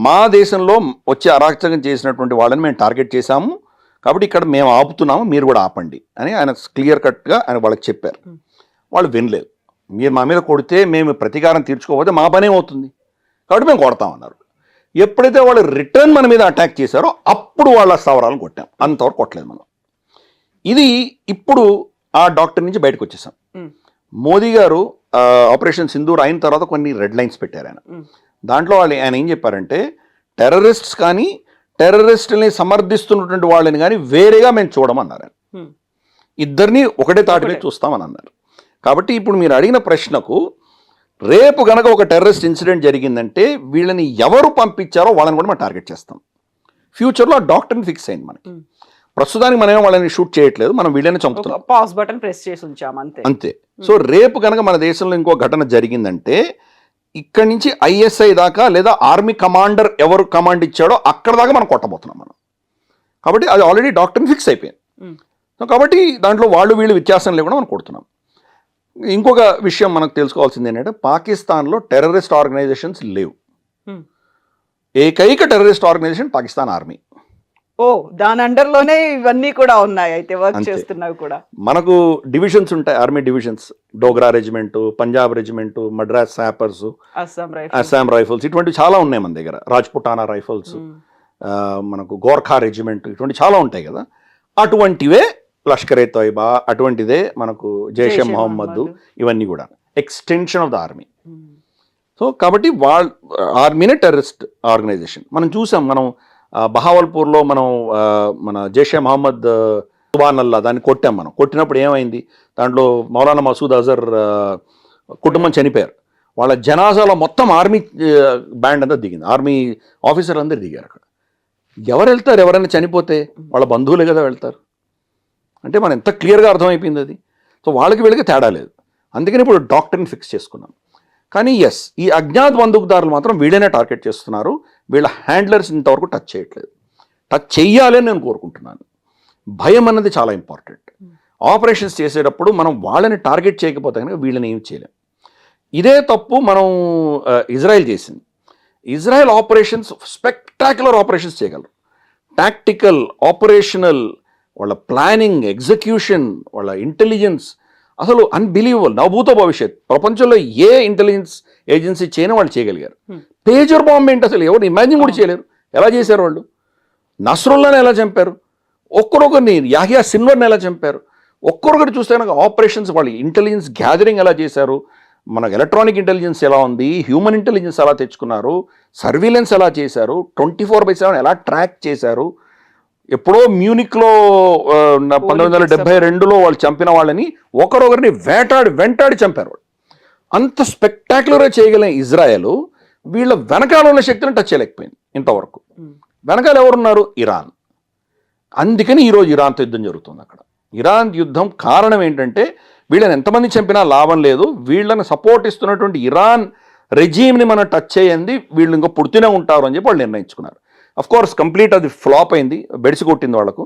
మా దేశంలో వచ్చి అరాచకం చేసినటువంటి వాళ్ళని మేము టార్గెట్ చేశాము, కాబట్టి ఇక్కడ మేము ఆపుతున్నాము, మీరు కూడా ఆపండి అని ఆయన క్లియర్ కట్గా ఆయన వాళ్ళకి చెప్పారు. వాళ్ళు వినలేదు. మీరు మా మీద కొడితే మేము ప్రతీకారం తీర్చుకోకపోతే మా పనే అవుతుంది, కాబట్టి మేము కొడతామన్నారు. ఎప్పుడైతే వాళ్ళు రిటర్న్ మన మీద అటాక్ చేశారో అప్పుడు వాళ్ళ స్థావరాలను కొట్టాం, అంతవరకు కొట్టలేదు మనం. ఇది ఇప్పుడు ఆ డాక్టర్ నుంచి బయటకు వచ్చేసాం. మోదీ గారు ఆపరేషన్ సింధూర్ అయిన తర్వాత కొన్ని రెడ్ లైన్స్ పెట్టారు ఆయన. దాంట్లో ఆయన ఏం చెప్పారంటే, టెర్రరిస్ట్స్ కానీ టెర్రరిస్టుల్ని సమర్థిస్తున్నటువంటి వాళ్ళని కానీ వేరేగా మేము చూడమన్నారు. ఇద్దరిని ఒకటే తాటి మీద చూస్తామని అన్నారు. కాబట్టి ఇప్పుడు మీరు అడిగిన ప్రశ్నకు, రేపు గనక ఒక టెర్రరిస్ట్ ఇన్సిడెంట్ జరిగిందంటే వీళ్ళని ఎవరు పంపించారో వాళ్ళని కూడా మనం టార్గెట్ చేస్తాం. ఫ్యూచర్లో ఆ డాక్టర్ని ఫిక్స్ అయింది మనకి. ప్రస్తుతానికి మనమే వాళ్ళని షూట్ చేయట్లేదు, మనం వీళ్ళని చంపుతున్నాం, పాజ్ బటన్ ప్రెస్ చేసి ఉంచాం అంతే. సో రేపు కనుక మన దేశంలో ఇంకో ఘటన జరిగిందంటే ఇక్కడి నుంచి ISI దాకా లేదా ఆర్మీ కమాండర్ ఎవరు కమాండ్ ఇచ్చాడో అక్కడ దాకా మనం కొట్టబోతున్నాం మనం. కాబట్టి అది ఆల్రెడీ డాక్టర్ని ఫిక్స్ అయిపోయింది. సో కాబట్టి దాంట్లో వీళ్ళు వ్యత్యాసం లేకుండా మనం కొడుతున్నాం. ఇంకొక విషయం మనకు తెలుసుకోవాల్సింది ఏంటంటే, పాకిస్తాన్లో టెర్రరిస్ట్ ఆర్గనైజేషన్స్ లేవు. ఏకైక టెర్రరిస్ట్ ఆర్గనైజేషన్ పాకిస్తాన్ ఆర్మీ. దాని అండర్లోనే ఇవన్నీ కూడా ఉన్నాయి, అయితే వర్క్ చేస్తున్నవి కూడా. మనకు డివిజన్స్ ఉంటాయి, army divisions, Dogra regiment, Punjab regiment, Madras sappers, Assam rifles, ఇటువంటి చాలా ఉన్నాయి మన దగ్గర, రాజ్పుటానా రైఫల్స్, మనకు గోర్ఖా రెజిమెంట్, ఇటువంటి చాలా ఉంటాయి కదా. అటువంటివే లష్కర్ ఏ తోయిబా, అటువంటిదే మనకు జైషే మొహమ్మద్, ఇవన్నీ కూడా extension of the army. So కాబట్టి ఆర్మీనే టెర్రరిస్ట్ ఆర్గనైజేషన్. మనం చూసాం, మనం బహావల్పూర్లో మన జైషే మొహమ్మద్ సుబానల్లా దాన్ని కొట్టాం మనం. కొట్టినప్పుడు ఏమైంది, దాంట్లో మౌలానా మసూద్ అజర్ కుటుంబం చనిపోయారు. వాళ్ళ జనాజాలో మొత్తం ఆర్మీ బ్యాండ్ అంతా దిగింది, ఆర్మీ ఆఫీసర్ అందరు దిగారు అక్కడ. ఎవరు వెళ్తారు ఎవరైనా చనిపోతే? వాళ్ళ బంధువులే కదా వెళ్తారు. అంటే మనం ఎంత క్లియర్గా అర్థమైపోయింది అది. సో వాళ్ళకి వీళ్ళకి తేడా లేదు. అందుకని ఇప్పుడు డాక్టర్ని ఫిక్స్ చేసుకున్నాం. కానీ ఎస్, ఈ అజ్ఞాత బందూకుదారులు మాత్రం వీళ్ళనే టార్గెట్ చేస్తున్నారు. వీళ్ళ హ్యాండ్లర్స్ ఇంతవరకు టచ్ చేయట్లేదు. టచ్ చెయ్యాలని నేను కోరుకుంటున్నాను. భయం అన్నది చాలా ఇంపార్టెంట్. ఆపరేషన్స్ చేసేటప్పుడు మనం వాళ్ళని టార్గెట్ చేయకపోతే కనుక వీళ్ళని ఏం చేయలేం. ఇదే తప్పు మనం ఇజ్రాయెల్ చేసింది. ఇజ్రాయెల్ ఆపరేషన్స్ స్పెక్టాక్యులర్ ఆపరేషన్స్ చేయగలరు. టాక్టికల్, ఆపరేషనల్, వాళ్ళ ప్లానింగ్, ఎగ్జిక్యూషన్, వాళ్ళ ఇంటెలిజెన్స్ అసలు అన్బిలీవబుల్. నవభూత భవిష్యత్. ప్రపంచంలో ఏ ఇంటెలిజెన్స్ ఏజెన్సీ చేయని వాళ్ళు చేయగలిగారు. పేజర్ బాంబ్ ఏంటి అసలు ఎవరు ఇమాజిన్ కూడా చేయలేరు. ఎలా చేశారు వాళ్ళు? నస్రుల్లాని ఎలా చంపారు? ఒక్కరొకరిని, యాహియా సిన్వర్ని ఎలా చంపారు? ఒక్కరొకటి చూస్తే కనుక ఆపరేషన్స్, వాళ్ళు ఇంటెలిజెన్స్ గ్యాదరింగ్ ఎలా చేశారు, మనకు ఎలక్ట్రానిక్ ఇంటెలిజెన్స్ ఎలా ఉంది, హ్యూమన్ ఇంటెలిజెన్స్ ఎలా తెచ్చుకున్నారు, సర్వీలెన్స్ ఎలా చేశారు, 24/7 ఎలా ట్రాక్ చేశారు. ఎప్పుడో మ్యూనిక్లో 1972లో వాళ్ళు చంపిన వాళ్ళని ఒకరొకరిని వెంటాడి చంపారు. అంత స్పెక్టాక్యులర్గా చేయగలిగిన ఇజ్రాయెల్ వీళ్ళ వెనకాల ఉన్న శక్తిని టచ్ చేయలేకపోయింది ఇంతవరకు. వెనకాల ఎవరున్నారు? ఇరాన్. అందుకని ఈరోజు ఇరాన్తో యుద్ధం జరుగుతుంది అక్కడ. ఇరాన్ యుద్ధం కారణం ఏంటంటే వీళ్ళని ఎంతమంది చంపినా లాభం లేదు, వీళ్ళని సపోర్ట్ ఇస్తున్నటువంటి ఇరాన్ రెజీమ్ని మనం టచ్ చేయండి, వీళ్ళు ఇంకా పుడుతూనే ఉంటారు అని చెప్పి వాళ్ళు నిర్ణయించుకున్నారు. అఫ్కోర్స్ కంప్లీట్ అది ఫ్లాప్ అయింది, బెడిసి కొట్టింది వాళ్ళకు.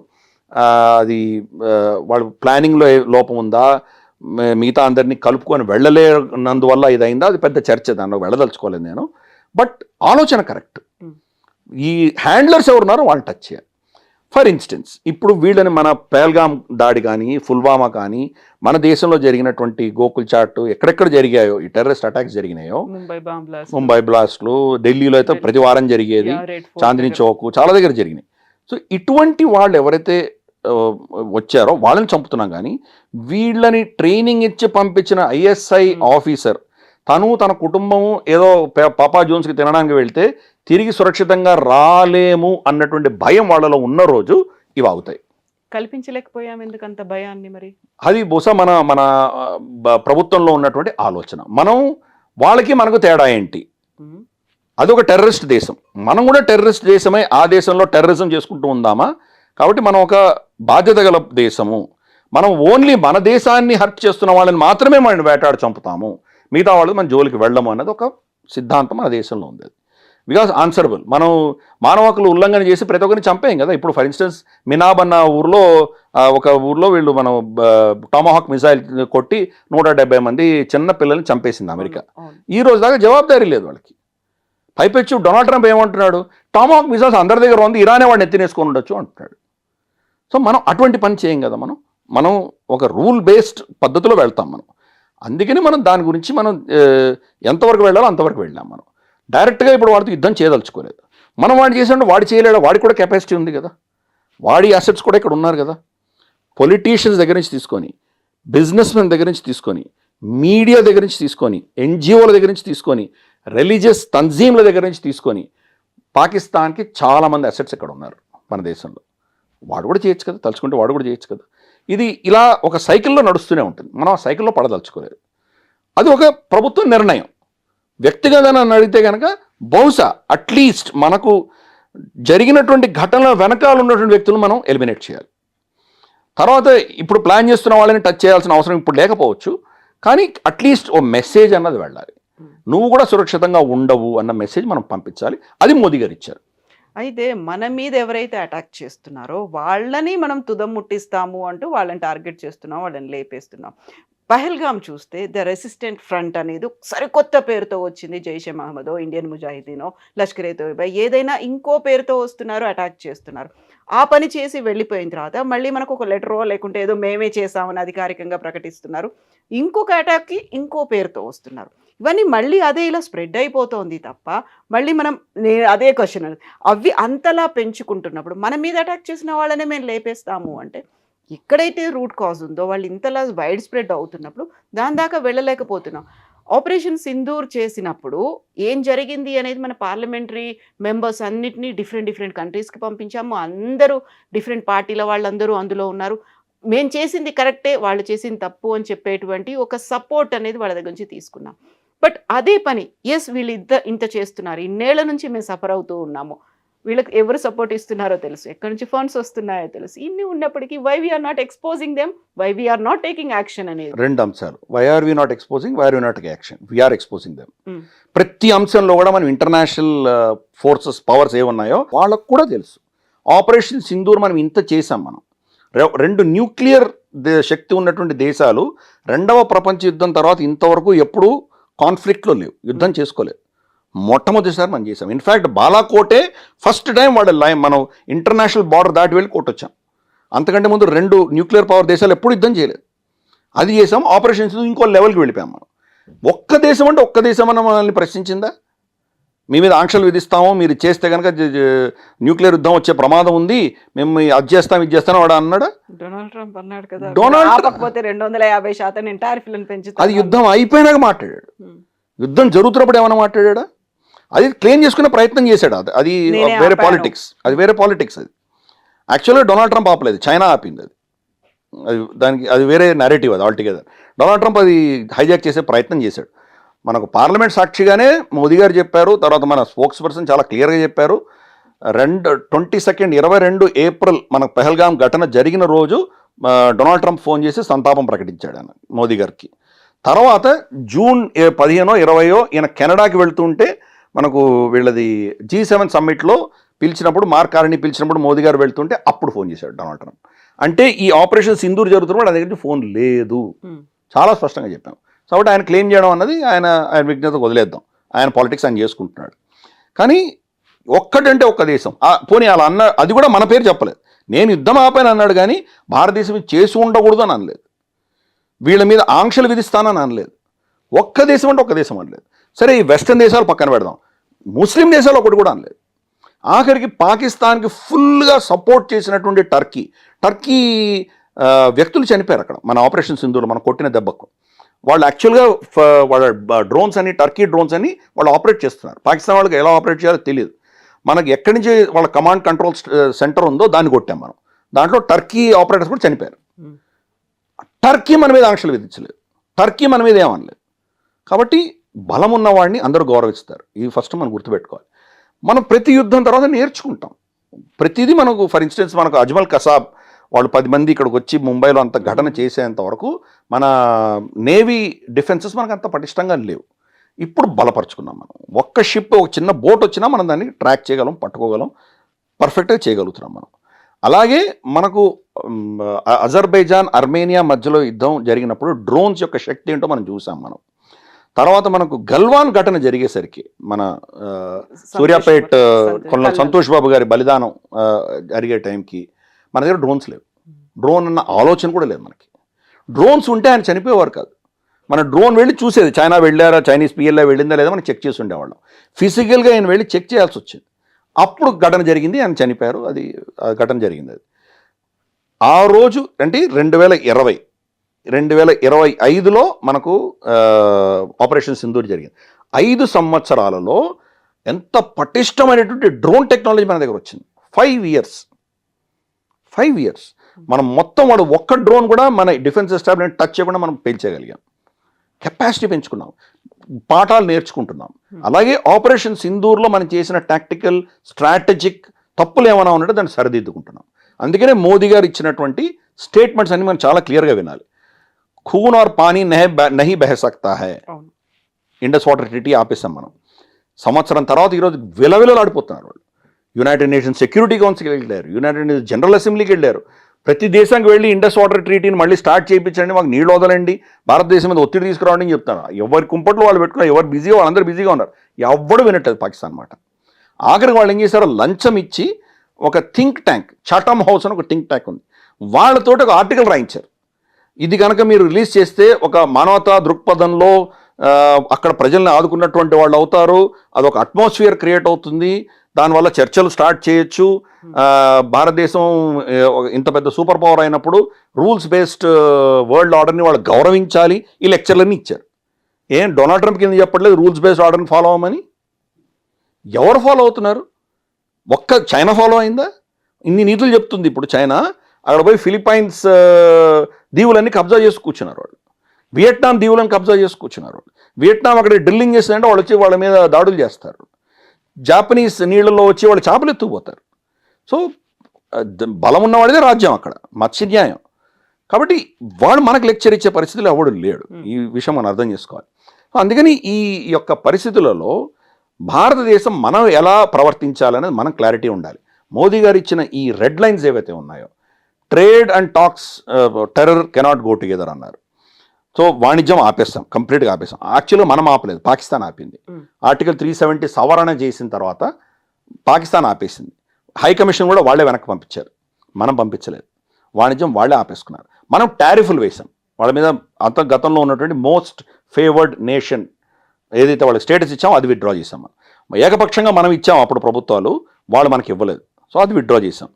అది వాళ్ళ ప్లానింగ్లో లోపం ఉందా, మిగతా అందరినీ కలుపుకొని వెళ్ళలేనందువల్ల ఇది అయిందా, అది పెద్ద చర్చ, దానిలో వెళ్ళదలుచుకోలేదు నేను. బట్ ఆలోచన కరెక్ట్. ఈ హ్యాండ్లర్స్ ఎవరున్నారో వాళ్ళు టచ్ చేయాలి. ఫర్ ఇన్స్టెన్స్ ఇప్పుడు వీళ్ళని మన పహల్గామ్ దాడి కానీ, పుల్వామా కానీ, మన దేశంలో జరిగినటువంటి గోకుల్ చాట్, ఎక్కడెక్కడ జరిగాయో ఈ టెర్రరిస్ట్ అటాక్స్ జరిగినాయో, ముంబై బ్లాస్ట్లు, ఢిల్లీలో అయితే ప్రతి వారం జరిగేది, చాందినీ చౌక్, చాలా దగ్గర జరిగినాయి. సో ఇటువంటి వాళ్ళు ఎవరైతే వచ్చారో వాళ్ళని చంపుతున్నాం. కానీ వీళ్ళని ట్రైనింగ్ ఇచ్చి పంపించిన ఐఎస్ఐ ఆఫీసర్ తన కుటుంబం ఏదో పాపా జోన్స్కి తినడానికి వెళ్తే తిరిగి సురక్షితంగా రాలేము అన్నటువంటి భయం వాళ్ళలో ఉన్న రోజు ఇవి అవుతాయి. కల్పించలేకపోయాం ఎందుకంత భయాన్ని? మరి అది బహుశా మన ప్రభుత్వంలో ఉన్నటువంటి ఆలోచన. మనం వాళ్ళకి మనకు తేడా ఏంటి? అదొక టెర్రరిస్ట్ దేశం, మనం కూడా టెర్రరిస్ట్ దేశమే. ఆ దేశంలో టెర్రరిజం చేసుకుంటూ ఉందామా? కాబట్టి మనం ఒక బాధ్యత గల దేశము. మనం ఓన్లీ మన దేశాన్ని హర్ట్ చేస్తున్న వాళ్ళని మాత్రమే మనం వేటాడి చంపుతాము, మిగతా వాళ్ళు మన జోలికి వెళ్ళము అన్నది ఒక సిద్ధాంతం మన దేశంలో ఉంది. Because answerable. మనం మానవ హక్కులు ఉల్లంఘన చేసి ప్రతి ఒక్కరిని చంపేయం కదా. ఇప్పుడు ఫర్ ఇన్స్టెన్స్ మినాబ్ అన్న ఊర్లో, ఒక ఊర్లో వీళ్ళు మనం టామాహాక్ మిసైల్ కొట్టి 170 మంది చిన్న పిల్లల్ని చంపేసింది అమెరికా. ఈ రోజు దాకా జవాబుదారీ లేదు వాళ్ళకి. పైపెచ్చు డొనాల్డ్ ట్రంప్ ఏమంటున్నాడు, టామాహాక్ మిసైల్స్ అందరి దగ్గర ఉంది, ఇరానే వాడిని ఎత్తినేసుకొని ఉండొచ్చు అంటున్నాడు. సో మనం అటువంటి పని చేయం కదా. మనం ఒక రూల్ బేస్డ్ పద్ధతిలో వెళ్తాం మనం. అందుకని మనం దాని గురించి మనం ఎంతవరకు వెళ్ళాలో అంతవరకు వెళ్ళాం. మనం డైరెక్ట్గా ఇప్పుడు వాడితో యుద్ధం చేయదలుచుకోలేదు. మనం వాడు చేసినట్టు వాడు చేయలేడు, వాడికి కూడా కెపాసిటీ ఉంది కదా, వాడి అసెట్స్ కూడా ఇక్కడ ఉన్నారు కదా. పొలిటీషియన్స్ దగ్గర నుంచి తీసుకొని, బిజినెస్ మెన్ దగ్గర నుంచి తీసుకొని, మీడియా దగ్గర నుంచి తీసుకొని, ఎన్జిఓల దగ్గర నుంచి తీసుకొని, రిలీజియస్ తంజీమ్ల దగ్గర నుంచి తీసుకొని, పాకిస్తాన్కి చాలామంది అసెట్స్ ఇక్కడ ఉన్నారు మన దేశంలో. వాడు కూడా చేయొచ్చు కదా, తలుచుకుంటే వాడు కూడా చేయొచ్చు కదా. ఇది ఇలా ఒక సైకిల్లో నడుస్తూనే ఉంటుంది. మనం ఆ సైకిల్లో పడదలుచుకోలేదు. అది ఒక ప్రభుత్వ నిర్ణయం. వ్యక్తిగతంగా అడిగితే కనుక బహుశా అట్లీస్ట్ మనకు జరిగినటువంటి ఘటనల వెనకాల ఉన్నటువంటి వ్యక్తులను మనం ఎలిమినేట్ చేయాలి. తర్వాత ఇప్పుడు ప్లాన్ చేస్తున్న వాళ్ళని టచ్ చేయాల్సిన అవసరం ఇప్పుడు లేకపోవచ్చు, కానీ అట్లీస్ట్ ఓ మెసేజ్ అన్నది వెళ్ళాలి. నువ్వు కూడా సురక్షితంగా ఉండవు అన్న మెసేజ్ మనం పంపించాలి. అది మోదీ గారు ఇచ్చారు. అయితే మన మీద ఎవరైతే అటాక్ చేస్తున్నారో వాళ్ళని మనం తుదం ముట్టిస్తాము అంటూ వాళ్ళని టార్గెట్ చేస్తున్నాం, వాళ్ళని లేపేస్తున్నాం. పహల్గామ్ చూస్తే ద రెసిస్టెంట్ ఫ్రంట్ అనేది సరికొత్త పేరుతో వచ్చింది. జైషే మహమ్మదో, ఇండియన్ ముజాహిదీనో, లష్కర్ ఏ తోయిబా, ఏదైనా ఇంకో పేరుతో వస్తున్నారు, అటాక్ చేస్తున్నారు. ఆ పని చేసి వెళ్ళిపోయిన తర్వాత మళ్ళీ మనకు ఒక లెటరో లేకుంటే ఏదో మేమే చేసామని అధికారికంగా ప్రకటిస్తున్నారు. ఇంకొక అటాక్కి ఇంకో పేరుతో వస్తున్నారు. ఇవన్నీ మళ్ళీ అదే ఇలా స్ప్రెడ్ అయిపోతుంది తప్ప మళ్ళీ మనం అదే క్వశ్చన్, అవి అంతలా పెంచుకుంటున్నప్పుడు మన మీద అటాక్ చేసిన వాళ్ళనే మేము లేపేస్తాము అంటే, ఎక్కడైతే రూట్ కాజ్ ఉందో వాళ్ళు ఇంతలా వైడ్ స్ప్రెడ్ అవుతున్నప్పుడు దాని దాకా వెళ్ళలేకపోతున్నాం. ఆపరేషన్ సింధూర్ చేసినప్పుడు ఏం జరిగింది అనేది మన పార్లమెంటరీ మెంబర్స్ అన్నిటినీ డిఫరెంట్ కంట్రీస్కి పంపించాము. అందరూ డిఫరెంట్ పార్టీల వాళ్ళందరూ అందులో ఉన్నారు. మేము చేసింది కరెక్టే, వాళ్ళు చేసింది తప్పు అని చెప్పేటువంటి ఒక సపోర్ట్ అనేది వాళ్ళ దగ్గర నుంచి తీసుకున్నాం. బట్ అదే పని వీళ్ళు ఇంత చేస్తున్నారు, ఇన్నేళ్ల నుంచి మేము సఫర్ అవుతూ ఉన్నాము, వీళ్ళకి ఎవరు సపోర్ట్ ఇస్తున్నారో తెలుసు, ఎక్కడి నుంచి ఫండ్స్ వస్తున్నాయో తెలుసు, ఇన్ని ఉన్నప్పటికీ why we are not exposing them, why we are not taking action అనేది. 2 అంశాలు. Why are we not exposing, why are we not taking action, we are exposing them. ప్రతి అంశంలో కూడా మనం ఇంటర్నేషనల్ ఫోర్సెస్ పవర్స్ ఏమున్నాయో వాళ్ళకు కూడా తెలుసు. ఆపరేషన్ సింధూర్ మనం ఇంత చేసాం. మనం 2 న్యూక్లియర్ శక్తి ఉన్నటువంటి దేశాలు 2వ ప్రపంచ యుద్ధం తర్వాత ఇంతవరకు ఎప్పుడూ కాన్ఫ్లిక్ట్లో లేవు, యుద్ధం చేసుకోలేదు. మొట్టమొదటిసారి మనం చేసాం. ఇన్ఫ్యాక్ట్ బాలాకోటే ఫస్ట్ టైం మనం ఇంటర్నేషనల్ బార్డర్ దాటి వెళ్ళి కొట్టొచ్చాం. అంతకంటే ముందు 2 న్యూక్లియర్ పవర్ దేశాలు ఎప్పుడు యుద్ధం చేయలేదు. అది చేసాం. ఆపరేషన్స్ ఇంకో లెవెల్కి వెళ్ళిపోయాం మనం. ఒక్క దేశం అంటే ఒక్క దేశం అన్న మనల్ని ప్రశ్నించిందా? మీ మీద ఆంక్షలు విధిస్తాము, మీరు చేస్తే కనుక న్యూక్లియర్ యుద్ధం వచ్చే ప్రమాదం ఉంది, మేము అది చేస్తాం ఇది చేస్తాం వాడు అన్నాడా? డొనాల్డ్ ట్రంప్ అన్నాడు కదా, డొనాల్డ్ 250% టారిఫ్లను పెంచుతారు. అది యుద్ధం అయిపోయినాక మాట్లాడాడు. యుద్ధం జరుగుతున్నప్పుడు ఏమైనా మాట్లాడా? అది క్లెయిమ్ చేసుకునే ప్రయత్నం చేశాడు. అది వేరే పాలిటిక్స్, అది వేరే పాలిటిక్స్. అది యాక్చువల్గా డొనాల్డ్ ట్రంప్ ఆపలేదు, చైనా ఆపింది. అది దానికి అది వేరే నెరేటివ్. అది ఆల్టుగెదర్ డొనాల్డ్ ట్రంప్ అది హైజాక్ చేసే ప్రయత్నం చేశాడు. మనకు పార్లమెంట్ సాక్షిగానే మోదీ గారు చెప్పారు, తర్వాత మన స్పోక్స్ పర్సన్ చాలా క్లియర్గా చెప్పారు. 22 ఏప్రిల్ మనకు పెహల్గాం ఘటన జరిగిన రోజు డొనాల్డ్ ట్రంప్ ఫోన్ చేసి సంతాపం ప్రకటించాడు ఆయన మోదీ గారికి. తర్వాత జూన్ 15, 20 ఈయన కెనడాకి వెళ్తుంటే మనకు వీళ్ళది G7 సమ్మిట్లో పిలిచినప్పుడు, మార్క్ కార్నీ పిలిచినప్పుడు మోదీ గారు వెళ్తుంటే అప్పుడు ఫోన్ చేశాడు డొనాల్డ్ ట్రంప్. అంటే ఈ ఆపరేషన్ సింధూర్ జరుగుతున్నప్పుడు ఆయన దగ్గర ఫోన్ లేదు, చాలా స్పష్టంగా చెప్పాం. కాబట్టి ఆయన క్లెయిమ్ చేయడం అన్నది ఆయన విజ్ఞత వదిలేద్దాం, ఆయన పాలిటిక్స్ ఆయన చేసుకుంటున్నాడు. కానీ ఒక్కటంటే ఒక్క దేశం పోనీ అలా అన్న, అది కూడా మన పేరు చెప్పలేదు. నేను యుద్ధం ఆపాను అన్నాడు కానీ భారతదేశం చేసి ఉండకూడదు అని అనలేదు, వీళ్ళ మీద ఆంక్షలు విధిస్తానని అనలేదు. ఒక్క దేశం అంటే ఒక్క దేశం అనలేదు. సరే ఈ వెస్టర్న్ దేశాలు పక్కన పెడదాం, ముస్లిం దేశాలు ఒకటి కూడా అనలేదు. ఆఖరికి పాకిస్తాన్కి ఫుల్గా సపోర్ట్ చేసినటువంటి టర్కీ వ్యక్తులు చనిపోయారు అక్కడ మన ఆపరేషన్ సింధూర్లో మనం కొట్టిన దెబ్బకు. వాళ్ళు యాక్చువల్గా వాళ్ళ డ్రోన్స్ అని, టర్కీ డ్రోన్స్ అని వాళ్ళు ఆపరేట్ చేస్తున్నారు. పాకిస్తాన్ వాళ్ళకి ఎలా ఆపరేట్ చేయాలో తెలియదు. మనకి ఎక్కడి నుంచి వాళ్ళ కమాండ్ కంట్రోల్ సెంటర్ ఉందో దాన్ని కొట్టాం మనం. దాంట్లో టర్కీ ఆపరేటర్స్ కూడా చనిపోయారు. టర్కీ మన మీద ఆంక్షలు విధించలేదు, టర్కీ మన మీద ఏమనలేదు. కాబట్టి బలం ఉన్నవాడిని అందరూ గౌరవిస్తారు. ఇది ఫస్ట్ మనం గుర్తుపెట్టుకోవాలి. మనం ప్రతి యుద్ధం తర్వాత నేర్చుకుంటాం ప్రతిదీ. మనకు ఫర్ ఇన్స్టెన్స్ మనకు అజ్మల్ కసాబ్ వాళ్ళు 10 మంది ఇక్కడికి వచ్చి ముంబైలో అంత ఘటన చేసేంత వరకు మన నేవీ డిఫెన్సెస్ మనకు అంత పటిష్టంగా లేవు. ఇప్పుడు బలపరుచుకున్నాం మనం. ఒక్క షిప్, ఒక చిన్న బోట్ వచ్చినా మనం దాన్ని ట్రాక్ చేయగలం, పట్టుకోగలం, పర్ఫెక్ట్గా చేయగలుగుతున్నాం మనం. అలాగే మనకు అజర్బైజాన్, అర్మేనియా మధ్యలో యుద్ధం జరిగినప్పుడు డ్రోన్స్ యొక్క శక్తి ఏంటో మనం చూసాం మనం. తర్వాత మనకు గల్వాన్ ఘటన జరిగేసరికి మన సూర్యాపేట్ సంతోష్ బాబు గారి బలిదానం జరిగే టైంకి మన దగ్గర డ్రోన్స్ లేవు. డ్రోన్ అన్న ఆలోచన కూడా లేదు మనకి. డ్రోన్స్ ఉంటే ఆయన చనిపోయేవారు కాదు. మన డ్రోన్ వెళ్ళి చూసేది, చైనా వెళ్ళారా, చైనీస్ పిఎల్ఏ వెళ్ళిందా లేదా మనం చెక్ చేసి ఉండేవాళ్ళం. ఫిజికల్గా ఆయన వెళ్ళి చెక్ చేయాల్సి వచ్చింది. అప్పుడు ఘటన జరిగింది, ఆయన చనిపోయారు. అది ఘటన జరిగింది. అది ఆ రోజు అంటే 2025లో మనకు ఆపరేషన్ సింధూర్ జరిగింది. 5 సంవత్సరాలలో ఎంత పటిష్టమైనటువంటి డ్రోన్ టెక్నాలజీ మన దగ్గర వచ్చింది. 5 ఇయర్స్ మనం మొత్తం వాడు ఒక్క డ్రోన్ కూడా మన డిఫెన్స్ ఎస్టాబ్లిష్మెంట్ టచ్ చేయకుండా మనం పెంచగలిగాం. కెపాసిటీ పెంచుకున్నాం, పాఠాలు నేర్చుకుంటున్నాం. అలాగే ఆపరేషన్ సింధూర్లో మనం చేసిన టాక్టికల్ స్ట్రాటజిక్ తప్పులు ఏమైనా ఉన్నట్టు దాన్ని సరిదిద్దుకుంటున్నాం. అందుకనే మోదీ గారు ఇచ్చినటువంటి స్టేట్మెంట్స్ అన్ని మనం చాలా క్లియర్గా వినాలి. ఖూన్ ఆర్ పానీ నహీ బహ సక్తా హై, ఇండస్ వాటర్ ట్రీటీ ఆపేసాం మనం. సంవత్సరం తర్వాత ఈరోజు విలవిలలాడిపోతున్నారు వాళ్ళు. యునైటెడ్ నేషన్స్ సెక్యూరిటీ కౌన్సిల్కి వెళ్ళారు, యునైటెడ్ నేషన్స్ జనరల్ అసెంబ్లీకి వెళ్ళారు. ప్రతి దేశానికి వెళ్ళి ఇండస్ వాటర్ ట్రీటీని మళ్ళీ స్టార్ట్ చేయించండి, మాకు నీళ్ళు వదలండి, భారతదేశం మీద ఒత్తిడి తీసుకురావడం అని చెప్తాను. ఎవరి కుంపట్లు వాళ్ళు పెట్టుకున్నారు, ఎవరు బిజీగా వాళ్ళందరూ బిజీగా ఉన్నారు. ఎవడు వినట్లేదు పాకిస్తాన్ అన్నమాట. ఆఖరికి వాళ్ళు ఏం చేశారో లంచం ఇచ్చి ఒక థింక్ ట్యాంక్, చాటమ్ హౌస్ అని ఒక థింక్ ట్యాంక్ ఉంది, వాళ్ళతోటి ఒక ఆర్టికల్ రాయించారు. ఇది కనుక మీరు రిలీజ్ చేస్తే ఒక మానవతా దృక్పథంలో అక్కడ ప్రజల్ని ఆదుకున్నటువంటి వాళ్ళు అవుతారు, అదొక అట్మాస్ఫియర్ క్రియేట్ అవుతుంది, దానివల్ల చర్చలు స్టార్ట్ చేయొచ్చు. భారతదేశం ఇంత పెద్ద సూపర్ పవర్ అయినప్పుడు రూల్స్ బేస్డ్ వరల్డ్ ఆర్డర్ని వాళ్ళు గౌరవించాలి. ఈ లెక్చర్లన్నీ ఇచ్చారు. ఏం డొనాల్డ్ ట్రంప్ కింద చెప్పట్లేదు రూల్స్ బేస్డ్ ఆర్డర్ని ఫాలో అవ్వమని? ఎవరు ఫాలో అవుతున్నారు? ఒక్క చైనా ఫాలో అయిందా? ఇన్ని నీతులు చెప్తుంది ఇప్పుడు చైనా. అక్కడ పోయి ఫిలిప్పైన్స్ దీవులన్నీ కబ్జా చేసి కూర్చున్నారు వాళ్ళు. వియట్నాం దీవులను కబ్జా చేసి కూర్చున్నారు వాళ్ళు. వియట్నాం అక్కడ డ్రిల్లింగ్ చేసిందంటే వాళ్ళు వచ్చి వాళ్ళ మీద దాడులు చేస్తారు. జాపనీస్ నీళ్ళల్లో వచ్చి వాళ్ళు చేపలు ఎత్తుకుపోతారు. సో బలం ఉన్నవాడిదే రాజ్యం అక్కడ, మత్స్య న్యాయం. కాబట్టి వాడు మనకు లెక్చర్ ఇచ్చే పరిస్థితులు ఎవడు లేడు. ఈ విషయం మనం అర్థం చేసుకోవాలి. అందుకని ఈ యొక్క పరిస్థితులలో భారతదేశం మనం ఎలా ప్రవర్తించాలనేది మనం క్లారిటీ ఉండాలి. మోదీ గారు ఇచ్చిన ఈ రెడ్ లైన్స్ ఏవైతే ఉన్నాయో, trade and talks terror cannot go together అన్నారు. సో వాణిజ్యం ఆపేస్తాం, కంప్లీట్గా ఆపేస్తాం. యాక్చువల్గా మనం ఆపలేదు, పాకిస్తాన్ ఆపింది. ఆర్టికల్ 370 సవరణ చేసిన తర్వాత పాకిస్తాన్ ఆపేసింది. హై కమిషన్ కూడా వాళ్ళే వెనక్కి పంపించారు, మనం పంపించలేదు. వాణిజ్యం వాళ్ళే ఆపేసుకున్నారు. మనం టారిఫ్లు వేసాం వాళ్ళ మీద. అంత గతంలో ఉన్నటువంటి మోస్ట్ ఫేవర్డ్ నేషన్ ఏదైతే వాళ్ళకి స్టేటస్ ఇచ్చామో అది విత్డ్రా చేసాం. మనం ఏకపక్షంగా మనం ఇచ్చాం అప్పుడు ప్రభుత్వాలు, వాళ్ళు మనకి ఇవ్వలేదు. సో అది విత్డ్రా చేసాం.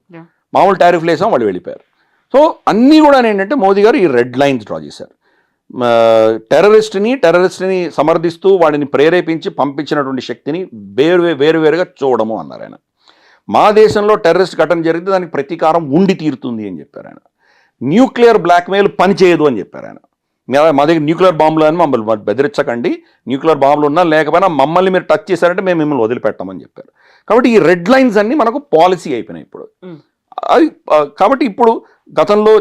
మామూలు టారిఫ్లు వేసాం, వాళ్ళు వెళ్ళిపోయారు. సో అన్నీ కూడా ఏంటంటే మోదీ గారు ఈ రెడ్ లైన్స్ డ్రా చేశారు. టెర్రరిస్ట్ని సమర్థిస్తూ వాడిని ప్రేరేపించి పంపించినటువంటి శక్తిని వేరువేరుగా చూడము అన్నారు ఆయన. మా దేశంలో టెర్రరిస్ట్ ఘటన జరిగితే దానికి ప్రతీకారం ఉండి తీరుతుంది అని చెప్పారు ఆయన. న్యూక్లియర్ బ్లాక్మెయిల్ పనిచేయదు అని చెప్పారు ఆయన. మా దగ్గర న్యూక్లియర్ బాంబులు అని మమ్మల్ని బెదిరించకండి, న్యూక్లియర్ బాంబులు ఉన్నా లేకపోయినా మమ్మల్ని మీరు టచ్ చేశారంటే మేము మిమ్మల్ని వదిలిపెట్టామని చెప్పారు. కాబట్టి ఈ రెడ్ లైన్స్ అన్నీ మనకు పాలసీ అయిపోయినాయి ఇప్పుడు. అది కాబట్టి ఇప్పుడు గతంలో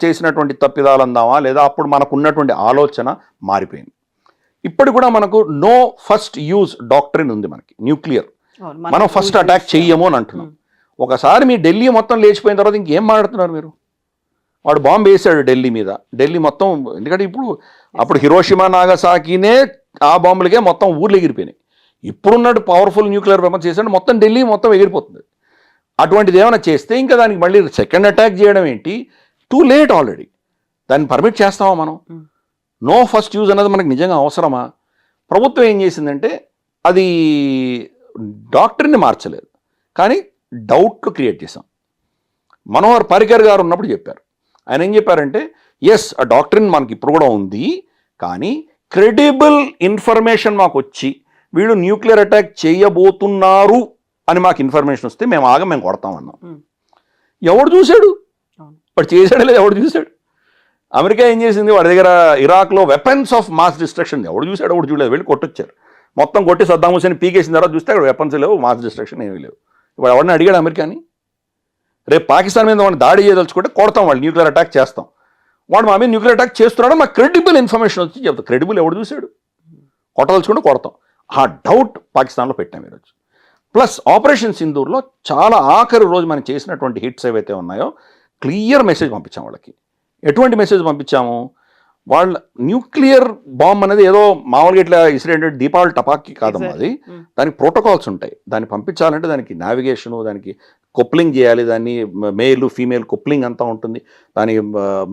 చేసినటువంటి తప్పిదాలు అందామా, లేదా అప్పుడు మనకు ఉన్నటువంటి ఆలోచన మారిపోయింది. ఇప్పుడు కూడా మనకు నో ఫస్ట్ యూజ్ డాక్ట్రిన్ ఉంది మనకి. న్యూక్లియర్ మనం ఫస్ట్ అటాక్ చెయ్యము అని అంటున్నాం. ఒకసారి మీ ఢిల్లీ మొత్తం లేచిపోయిన తర్వాత ఇంకేం మాట్లాడుతున్నారు మీరు? వాడు బాంబు వేసాడు ఢిల్లీ మీద, ఢిల్లీ మొత్తం. ఎందుకంటే అప్పుడు హిరోషిమా నాగసాకినే ఆ బాంబులకే మొత్తం ఊర్లు ఎగిరిపోయినాయి. ఇప్పుడున్నట్టు పవర్ఫుల్ న్యూక్లియర్ వెపన్స్ చేసాడు మొత్తం ఢిల్లీ మొత్తం ఎగిరిపోతుంది. అటువంటిది ఏమైనా చేస్తే ఇంకా దానికి మళ్ళీ సెకండ్ అటాక్ చేయడం ఏంటి? Too late already. దాన్ని పర్మిట్ చేస్తామా మనం? నో ఫస్ట్ యూజ్ అనేది మనకు నిజంగా అవసరమా? ప్రభుత్వం ఏం చేసిందంటే అది డాక్టర్ని మార్చలేదు, కానీ డౌట్లు క్రియేట్ చేశాం. మనోహర్ పరికర్ గారు ఉన్నప్పుడు చెప్పారు. ఆయన ఏం చెప్పారంటే ఎస్ ఆ డాక్టర్ని మనకి ఇప్పుడు కూడా ఉంది, కానీ క్రెడిబుల్ ఇన్ఫర్మేషన్ మాకు వచ్చి వీళ్ళు న్యూక్లియర్ అటాక్ చేయబోతున్నారు అని మాకు ఇన్ఫర్మేషన్ వస్తే మేము కొడతామన్నాం. ఎవడు చూశాడు? వాడు చేశాడు లేదు, ఎవడు చూశాడు? అమెరికా ఏం చేసింది? వాడి దగ్గర ఇరాక్లో వెపన్స్ ఆఫ్ మాస్ డిస్ట్రక్షన్ ఎవడు చూశాడు? ఎవడు చూడలేదు, వెళ్ళి కొట్టొచ్చారు. మొత్తం కొట్టి సద్దాం హుసేన్ పీకేసిన తర్వాత చూస్తే అక్కడ వెపన్స్ లేవు, మాస్ డిస్ట్రక్షన్ ఏమీ లేవు. ఇప్పుడు ఎవరిని అడిగాడు అమెరికాని? రేపు పాకిస్తాన్ మీద వాడిని దాడి చేయదలుచుకుంటే కొడతాం, వాళ్ళు న్యూక్లియర్ అటాక్ చేస్తాం. వాడు మా మీద న్యూక్లియర్ అటాక్ చేస్తున్నాడు మాకు క్రెడిబుల్ ఇన్ఫర్మేషన్ వచ్చి చెప్తాం. క్రెడిబుల్ ఎవడు చూశాడు? కొట్టదలుచుకుంటే కొడతాం. ఆ డౌట్ పాకిస్తాన్లో పెట్టాం ఈరోజు. ప్లస్ ఆపరేషన్ సింధూర్లో చాలా ఆఖరి రోజు మనం చేసినటువంటి హిట్స్ ఏవైతే ఉన్నాయో క్లియర్ మెసేజ్ పంపించాం వాళ్ళకి. ఎటువంటి మెసేజ్ పంపించాము? వాళ్ళ న్యూక్లియర్ బాంబ్ అనేది ఏదో మామూలుగా ఇట్లా ఇసిరేటెడ్ దీపావళి టపాకి కాదమ్మా, అది దానికి ప్రోటోకాల్స్ ఉంటాయి. దాన్ని పంపించాలంటే దానికి నావిగేషను, దానికి కొప్లింగ్ చేయాలి, దాన్ని మేల్ ఫీమేల్ కొప్లింగ్ అంతా ఉంటుంది. దాని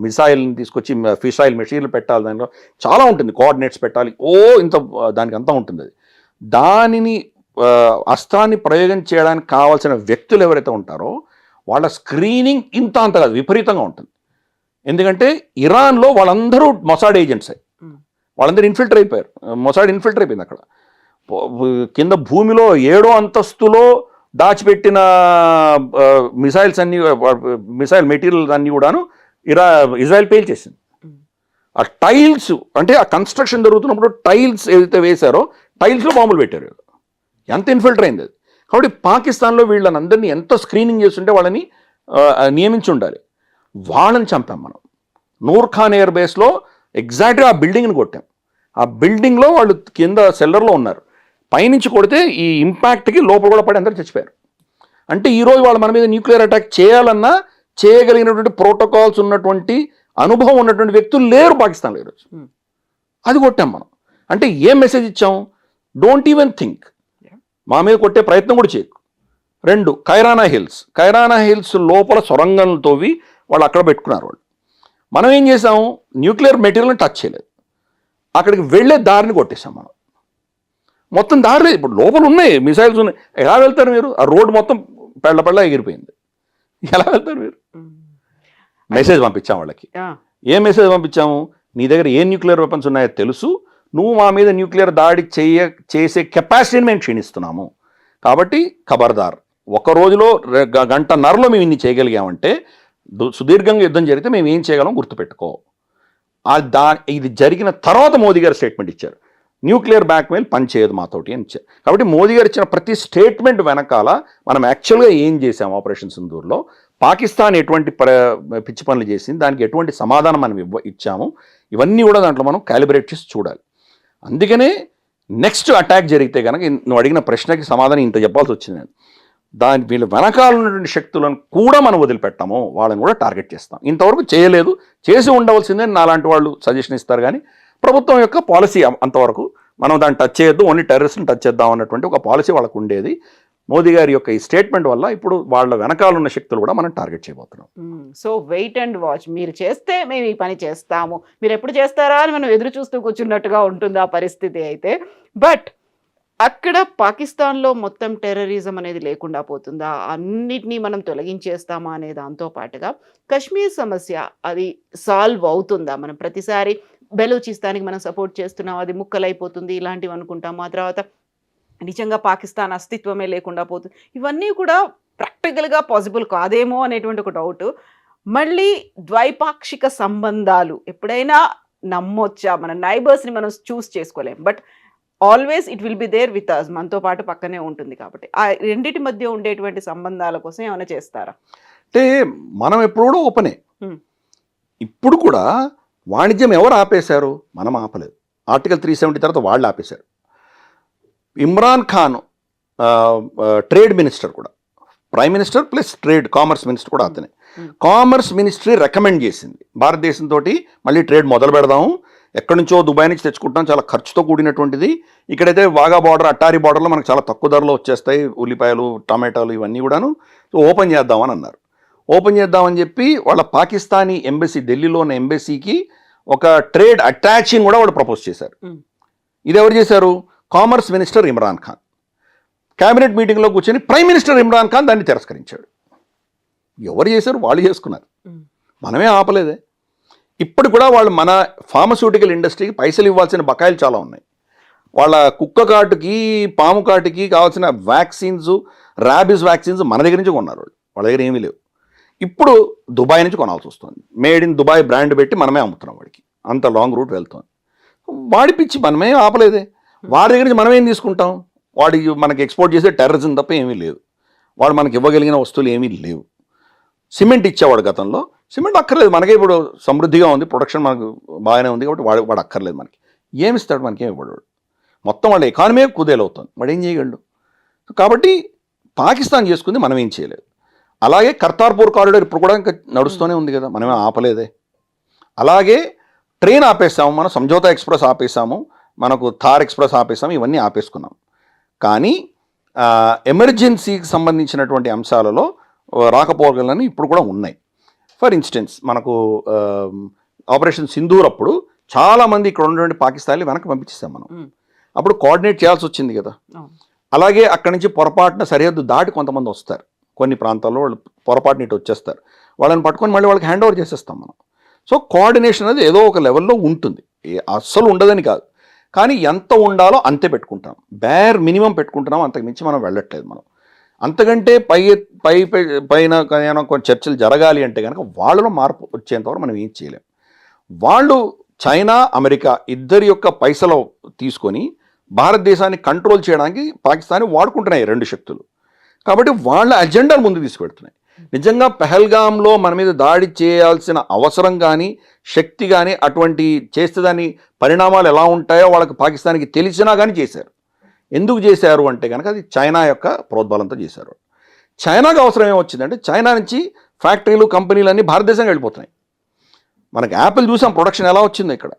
మిసైల్ని తీసుకొచ్చి ఫిసైల్ మెటీరియల్ పెట్టాలి, దానిలో చాలా ఉంటుంది, కోఆర్డినేట్స్ పెట్టాలి, ఇంత దానికి అంతా ఉంటుంది. అది దానిని అస్త్రాన్ని ప్రయోగం చేయడానికి కావాల్సిన వ్యక్తులు ఎవరైతే ఉంటారో వాళ్ళ స్క్రీనింగ్ ఇంత అంత కాదు, విపరీతంగా ఉంటుంది. ఎందుకంటే ఇరాన్లో వాళ్ళందరూ మొసాడ్ ఏజెంట్సే, వాళ్ళందరూ ఇన్ఫిల్టర్ అయిపోయారు. మొసాడ్ ఇన్ఫిల్టర్ అయిపోయింది అక్కడ. కింద భూమిలో 7వ అంతస్తులో దాచిపెట్టిన మిసైల్స్ అన్నీ, మిసైల్ మెటీరియల్ అన్నీ కూడాను ఇజ్రాయెల్ పేల్చేసింది. ఆ టైల్స్ అంటే ఆ కన్స్ట్రక్షన్ జరుగుతున్నప్పుడు టైల్స్ ఏదైతే వేశారో టైల్స్లో బాంబులు పెట్టారు. ఎంత ఇన్ఫిల్టర్ అయింది అది. కాబట్టి పాకిస్తాన్లో వీళ్ళని అందరినీ ఎంత స్క్రీనింగ్ చేస్తుంటే వాళ్ళని నియమించి ఉండాలి. వాళ్ళని చంపాం మనం. నూర్ ఖాన్ ఎయిర్ బేస్లో ఎగ్జాక్ట్గా ఆ బిల్డింగ్ని కొట్టాం. ఆ బిల్డింగ్లో వాళ్ళు కింద సెల్లర్లో ఉన్నారు. పైనుంచి కొడితే ఈ ఇంపాక్ట్కి లోపల కూడా పడి అందరూ చచ్చిపోయారు. అంటే ఈరోజు వాళ్ళు మన మీద న్యూక్లియర్ అటాక్ చేయాలన్నా చేయగలిగినటువంటి ప్రోటోకాల్స్ ఉన్నటువంటి అనుభవం ఉన్నటువంటి వ్యక్తులు లేరు పాకిస్తాన్లో ఈరోజు. అది కొట్టాం మనం. అంటే ఏం మెసేజ్ ఇచ్చాం? డోంట్ ఈవెన్ థింక్, మా మీద కొట్టే ప్రయత్నం కూడా చేయకు. 2 కైరానా హిల్స్ లోపల సొరంగంలో తోవి వాళ్ళు అక్కడ పెట్టుకున్నారు. వాళ్ళు మనం ఏం చేసాము? న్యూక్లియర్ మెటీరియల్ని టచ్ చేయలేదు, అక్కడికి వెళ్ళే దారిని కొట్టేసాం మనం. మొత్తం దారి ఇప్పుడు లోపల ఉన్నాయి, మిసైల్స్ ఉన్నాయి. ఎలా వెళ్తారు మీరు? ఆ రోడ్డు మొత్తం పెళ్ళ ఎగిరిపోయింది. ఎలా వెళ్తారు మీరు? మెసేజ్ పంపించాం వాళ్ళకి. ఏం మెసేజ్ పంపించాము? నీ దగ్గర ఏ న్యూక్లియర్ వెపన్స్ ఉన్నాయో తెలుసు, నువ్వు మా మీద న్యూక్లియర్ దాడి చేసే కెపాసిటీని మేము క్షీణిస్తున్నాము. కాబట్టి ఖబర్దార్, ఒక రోజులో గంటన్నరలో మేము ఇన్ని చేయగలిగామంటే సుదీర్ఘంగా యుద్ధం జరిగితే మేము ఏం చేయగలం గుర్తుపెట్టుకో. ఇది జరిగిన తర్వాత మోదీ గారు స్టేట్మెంట్ ఇచ్చారు, న్యూక్లియర్ బ్లాక్మెయిల్ పనిచేయదు మాతోటి అని ఇచ్చారు. కాబట్టి మోదీ గారు ఇచ్చిన ప్రతి స్టేట్మెంట్ వెనకాల మనం యాక్చువల్గా ఏం చేసాం ఆపరేషన్ సింధూర్లో, పాకిస్తాన్ ఎటువంటి పిచ్చి పనులు చేసింది, దానికి ఎటువంటి సమాధానం మనం ఇచ్చాము, ఇవన్నీ కూడా దాంట్లో మనం క్యాలిబ్రేట్ చేసి చూడాలి. అందుకనే నెక్స్ట్ అటాక్ జరిగితే కనుక నువ్వు అడిగిన ప్రశ్నకి సమాధానం ఇంత చెప్పాల్సి వచ్చింది. వీళ్ళ వెనకాల ఉన్నటువంటి శక్తులను కూడా మనం వదిలిపెట్టాము, వాళ్ళని కూడా టార్గెట్ చేస్తాం. ఇంతవరకు చేయలేదు, చేసి ఉండవలసిందే నాలాంటి వాళ్ళు సజెషన్ ఇస్తారు. కానీ ప్రభుత్వం యొక్క పాలసీ అంతవరకు మనం దాన్ని టచ్ చేయొద్దు, ఓన్లీ టెర్రరిస్ట్ని టచ్ చేద్దాం అన్నటువంటి ఒక పాలసీ వాళ్ళకు ఉండేది. మోదీ గారి యొక్క ఈ స్టేట్మెంట్ వల్ల ఇప్పుడు వాళ్ళ వెనకాల ఉన్న శక్తులు కూడా మనం టార్గెట్ చేయబోతున్నాం. So wait and watch. మీరు చేస్తే మేము ఈ పని చేస్తాము, మీరు ఎప్పుడు చేస్తారా అని మనం ఎదురు చూస్తూ కూర్చున్నట్టుగా ఉంటుంది ఆ పరిస్థితి అయితే. బట్ అక్కడ పాకిస్తాన్లో మొత్తం టెర్రరిజం అనేది లేకుండా పోతుందా, అన్నిటినీ మనం తొలగించేస్తామా అనే దాంతో పాటుగా కశ్మీర్ సమస్య అది సాల్వ్ అవుతుందా? మనం ప్రతిసారి బెలూచిస్తాన్కి మనం సపోర్ట్ చేస్తున్నాం, అది ముక్కలైపోతుంది ఇలాంటివి అనుకుంటాము, ఆ తర్వాత నిజంగా పాకిస్తాన్ అస్తిత్వమే లేకుండా పోతుంది, ఇవన్నీ కూడా ప్రాక్టికల్గా పాసిబుల్ కాదేమో అనేటువంటి ఒక డౌట్. మళ్ళీ ద్వైపాక్షిక సంబంధాలు ఎప్పుడైనా నమ్మొచ్చా? మన నైబర్స్ని మనం చూస్ చేసుకోలేం, but always it will be there with us, మనతో పాటు పక్కనే ఉంటుంది. కాబట్టి ఆ రెండింటి మధ్య ఉండేటువంటి సంబంధాల కోసం ఏమైనా చేస్తారా? అంటే మనం ఎప్పుడు కూడా ఓపెనే. ఇప్పుడు కూడా వాణిజ్యం ఎవరు ఆపేశారు? మనం ఆపలేదు. ఆర్టికల్ 370 తర్వాత వాళ్ళు ఆపేశారు. ఇమ్రాన్ ఖాన్ ట్రేడ్ మినిస్టర్ కూడా, prime minister plus trade commerce minister కూడా అతనే. కామర్స్ మినిస్ట్రీ రికమెండ్ చేసింది భారతదేశంతో మళ్ళీ ట్రేడ్ మొదలు పెడదాము, ఎక్కడి నుంచో దుబాయ్ నుంచి తెచ్చుకుంటాం, చాలా ఖర్చుతో కూడినటువంటిది. ఇక్కడైతే వాగా బార్డర్, అట్టారీ బార్డర్లో మనకు చాలా తక్కువ ధరలో వచ్చేస్తాయి ఉల్లిపాయలు, టమాటాలు ఇవన్నీ కూడాను. సో ఓపెన్ చేద్దామని అన్నారు. ఓపెన్ చేద్దామని చెప్పి వాళ్ళ పాకిస్తానీ ఎంబసీ, ఢిల్లీలో ఉన్న ఎంబసీకి ఒక ట్రేడ్ అటాచ్ని కూడా వాళ్ళు ప్రపోజ్ చేశారు. ఇది ఎవరు చేశారు? Commerce minister Imran Khan. Cabinet మీటింగ్లో కూర్చొని ప్రైమ్ మినిస్టర్ ఇమ్రాన్ ఖాన్ దాన్ని తిరస్కరించాడు. ఎవరు చేశారు? వాళ్ళు చేసుకున్నారు, మనమే ఆపలేదే. ఇప్పుడు కూడా వాళ్ళు మన ఫార్మస్యూటికల్ ఇండస్ట్రీకి పైసలు ఇవ్వాల్సిన బకాయిలు చాలా ఉన్నాయి. వాళ్ళ కుక్క కాటుకి, పాము కాటుకి కావాల్సిన వ్యాక్సిన్స్, ర్యాబీస్ వ్యాక్సిన్స్ మన దగ్గర నుంచి కొన్నారు. వాళ్ళ దగ్గర ఏమీ లేవు. ఇప్పుడు దుబాయ్ నుంచి కొనాల్సి వస్తుంది. మేడ్ ఇన్ దుబాయ్ బ్రాండ్ పెట్టి మనమే అమ్ముతున్నాం వాడికి. అంత లాంగ్ రూట్ వెళ్తుంది. వాడి పిచ్చి మనమే ఆపలేదే. వాడి దగ్గర నుంచి మనం ఏం తీసుకుంటాం? వాడి మనకి ఎక్స్పోర్ట్ చేసే టెర్రరిజం తప్ప ఏమీ లేదు. వాడు మనకి ఇవ్వగలిగిన వస్తువులు ఏమీ లేవు. సిమెంట్ ఇచ్చేవాడు గతంలో, సిమెంట్ అక్కర్లేదు మనకే. ఇప్పుడు సమృద్ధిగా ఉంది, ప్రొడక్షన్ మనకు బాగానే ఉంది కాబట్టి వాడు అక్కర్లేదు మనకి. ఏమిస్తాడు? మనకేం ఇవ్వడు. మొత్తం వాళ్ళ ఎకానమీ కుదేలవుతుంది, వాడు ఏం చేయగలడు? కాబట్టి పాకిస్తాన్ చేసుకుంది, మనం ఏం చేయలేదు. అలాగే కర్తార్పూర్ కారిడార్ ఇప్పుడు కూడా ఇంకా నడుస్తూనే ఉంది కదా, మనమే ఆపలేదే. అలాగే ట్రైన్ ఆపేసాము, మనం సంజోతా ఎక్స్ప్రెస్ ఆపేసాము, మనకు థార్ ఎక్స్ప్రెస్ ఆపేసాము, ఇవన్నీ ఆపేసుకున్నాం. కానీ ఎమర్జెన్సీకి సంబంధించినటువంటి అంశాలలో రాకపోకలని ఇప్పుడు కూడా ఉన్నాయి. ఫర్ ఇన్స్టెన్స్ మనకు ఆపరేషన్ సింధూర్ అప్పుడు చాలామంది ఇక్కడ ఉన్నటువంటి పాకిస్తాన్లు వెనక్కి పంపించేసాం మనం. అప్పుడు కోఆర్డినేట్ చేయాల్సి వచ్చింది కదా. అలాగే అక్కడి నుంచి పొరపాటున సరిహద్దు దాటి కొంతమంది వస్తారు, కొన్ని ప్రాంతాల్లో వాళ్ళు పొరపాటున ఇటు వచ్చేస్తారు. వాళ్ళని పట్టుకొని మళ్ళీ వాళ్ళకి హ్యాండ్ ఓవర్ చేసేస్తాం మనం. సో కోఆర్డినేషన్ అనేది ఏదో ఒక లెవెల్లో ఉంటుంది, అస్సలు ఉండదని కాదు. కానీ ఎంత ఉండాలో అంతే పెట్టుకుంటాం, బేర్ మినిమం పెట్టుకుంటున్నాం, అంతకుమించి మనం వెళ్ళట్లేదు. మనం అంతకంటే పైన కొంచెం చర్చలు జరగాలి అంటే కనుక వాళ్ళలో మార్పు వచ్చేంతవరకు మనం ఏం చేయలేం. వాళ్ళు చైనా, అమెరికా ఇద్దరి యొక్క పైసలు తీసుకొని భారతదేశాన్ని కంట్రోల్ చేయడానికి పాకిస్తాన్ని వాడుకుంటున్నాయి రెండు శక్తులు. కాబట్టి వాళ్ళ అజెండాను ముందు తీసుకెళ్తున్నాయి. నిజంగా పెహల్గాంలో మన మీద దాడి చేయాల్సిన అవసరం కానీ, శక్తి కానీ, అటువంటి చేస్తే దాని పరిణామాలు ఎలా ఉంటాయో వాళ్ళకి పాకిస్తాన్కి తెలిసినా కానీ చేశారు. ఎందుకు చేశారు అంటే కనుక అది చైనా యొక్క ప్రోద్బలంతో చేశారు. చైనాకు అవసరం ఏమొచ్చిందంటే చైనా నుంచి ఫ్యాక్టరీలు, కంపెనీలు అన్నీ భారతదేశానికి వెళ్ళిపోతున్నాయి. మనకి యాపిల్ చూసాం ప్రొడక్షన్ ఎలా వచ్చిందో ఇక్కడ.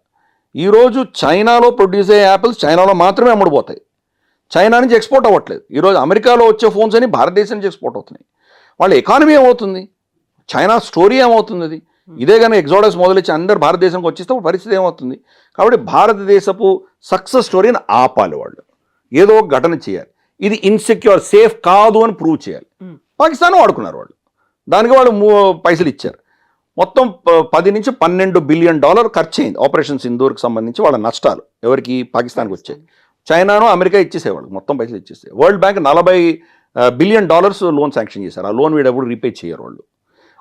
ఈరోజు చైనాలో ప్రొడ్యూస్ అయ్యే యాపిల్స్ చైనాలో మాత్రమే అమ్ముడుపోతాయి, చైనా నుంచి ఎక్స్పోర్ట్ అవ్వట్లేదు. ఈరోజు అమెరికాలో వచ్చే ఫోన్స్ అని భారతదేశం నుంచి ఎక్స్పోర్ట్ అవుతున్నాయి. వాళ్ళ ఎకానమీ ఏమవుతుంది? చైనా స్టోరీ ఏమవుతుంది? అది ఇదే కానీ ఎగ్జోడస్ మొదలొచ్చి అందరు భారతదేశంకి వచ్చేస్తే పరిస్థితి ఏమవుతుంది? కాబట్టి భారతదేశపు సక్సెస్ స్టోరీని ఆపాలి వాళ్ళు, ఏదో ఒక ఘటన చేయాలి. ఇది ఇన్సెక్యూర్, సేఫ్ కాదు అని ప్రూవ్ చేయాలి. పాకిస్తాన్ వాడుకున్నారు వాళ్ళు, దానికి వాళ్ళు పైసలు ఇచ్చారు. మొత్తం 10 నుంచి 12 బిలియన్ డాలర్ ఖర్చు అయింది ఆపరేషన్ సింధూర్కి సంబంధించి వాళ్ళ నష్టాలు ఎవరికి పాకిస్తాన్కి వచ్చాయి. చైనాను అమెరికా ఇచ్చేసేవాళ్ళు మొత్తం పైసలు ఇచ్చేసే. World Bank 40 billion dollars loan sanction చేశారు. ఆ లోన్ వీడు ఎప్పుడు రీపే చేయరు వాళ్ళు.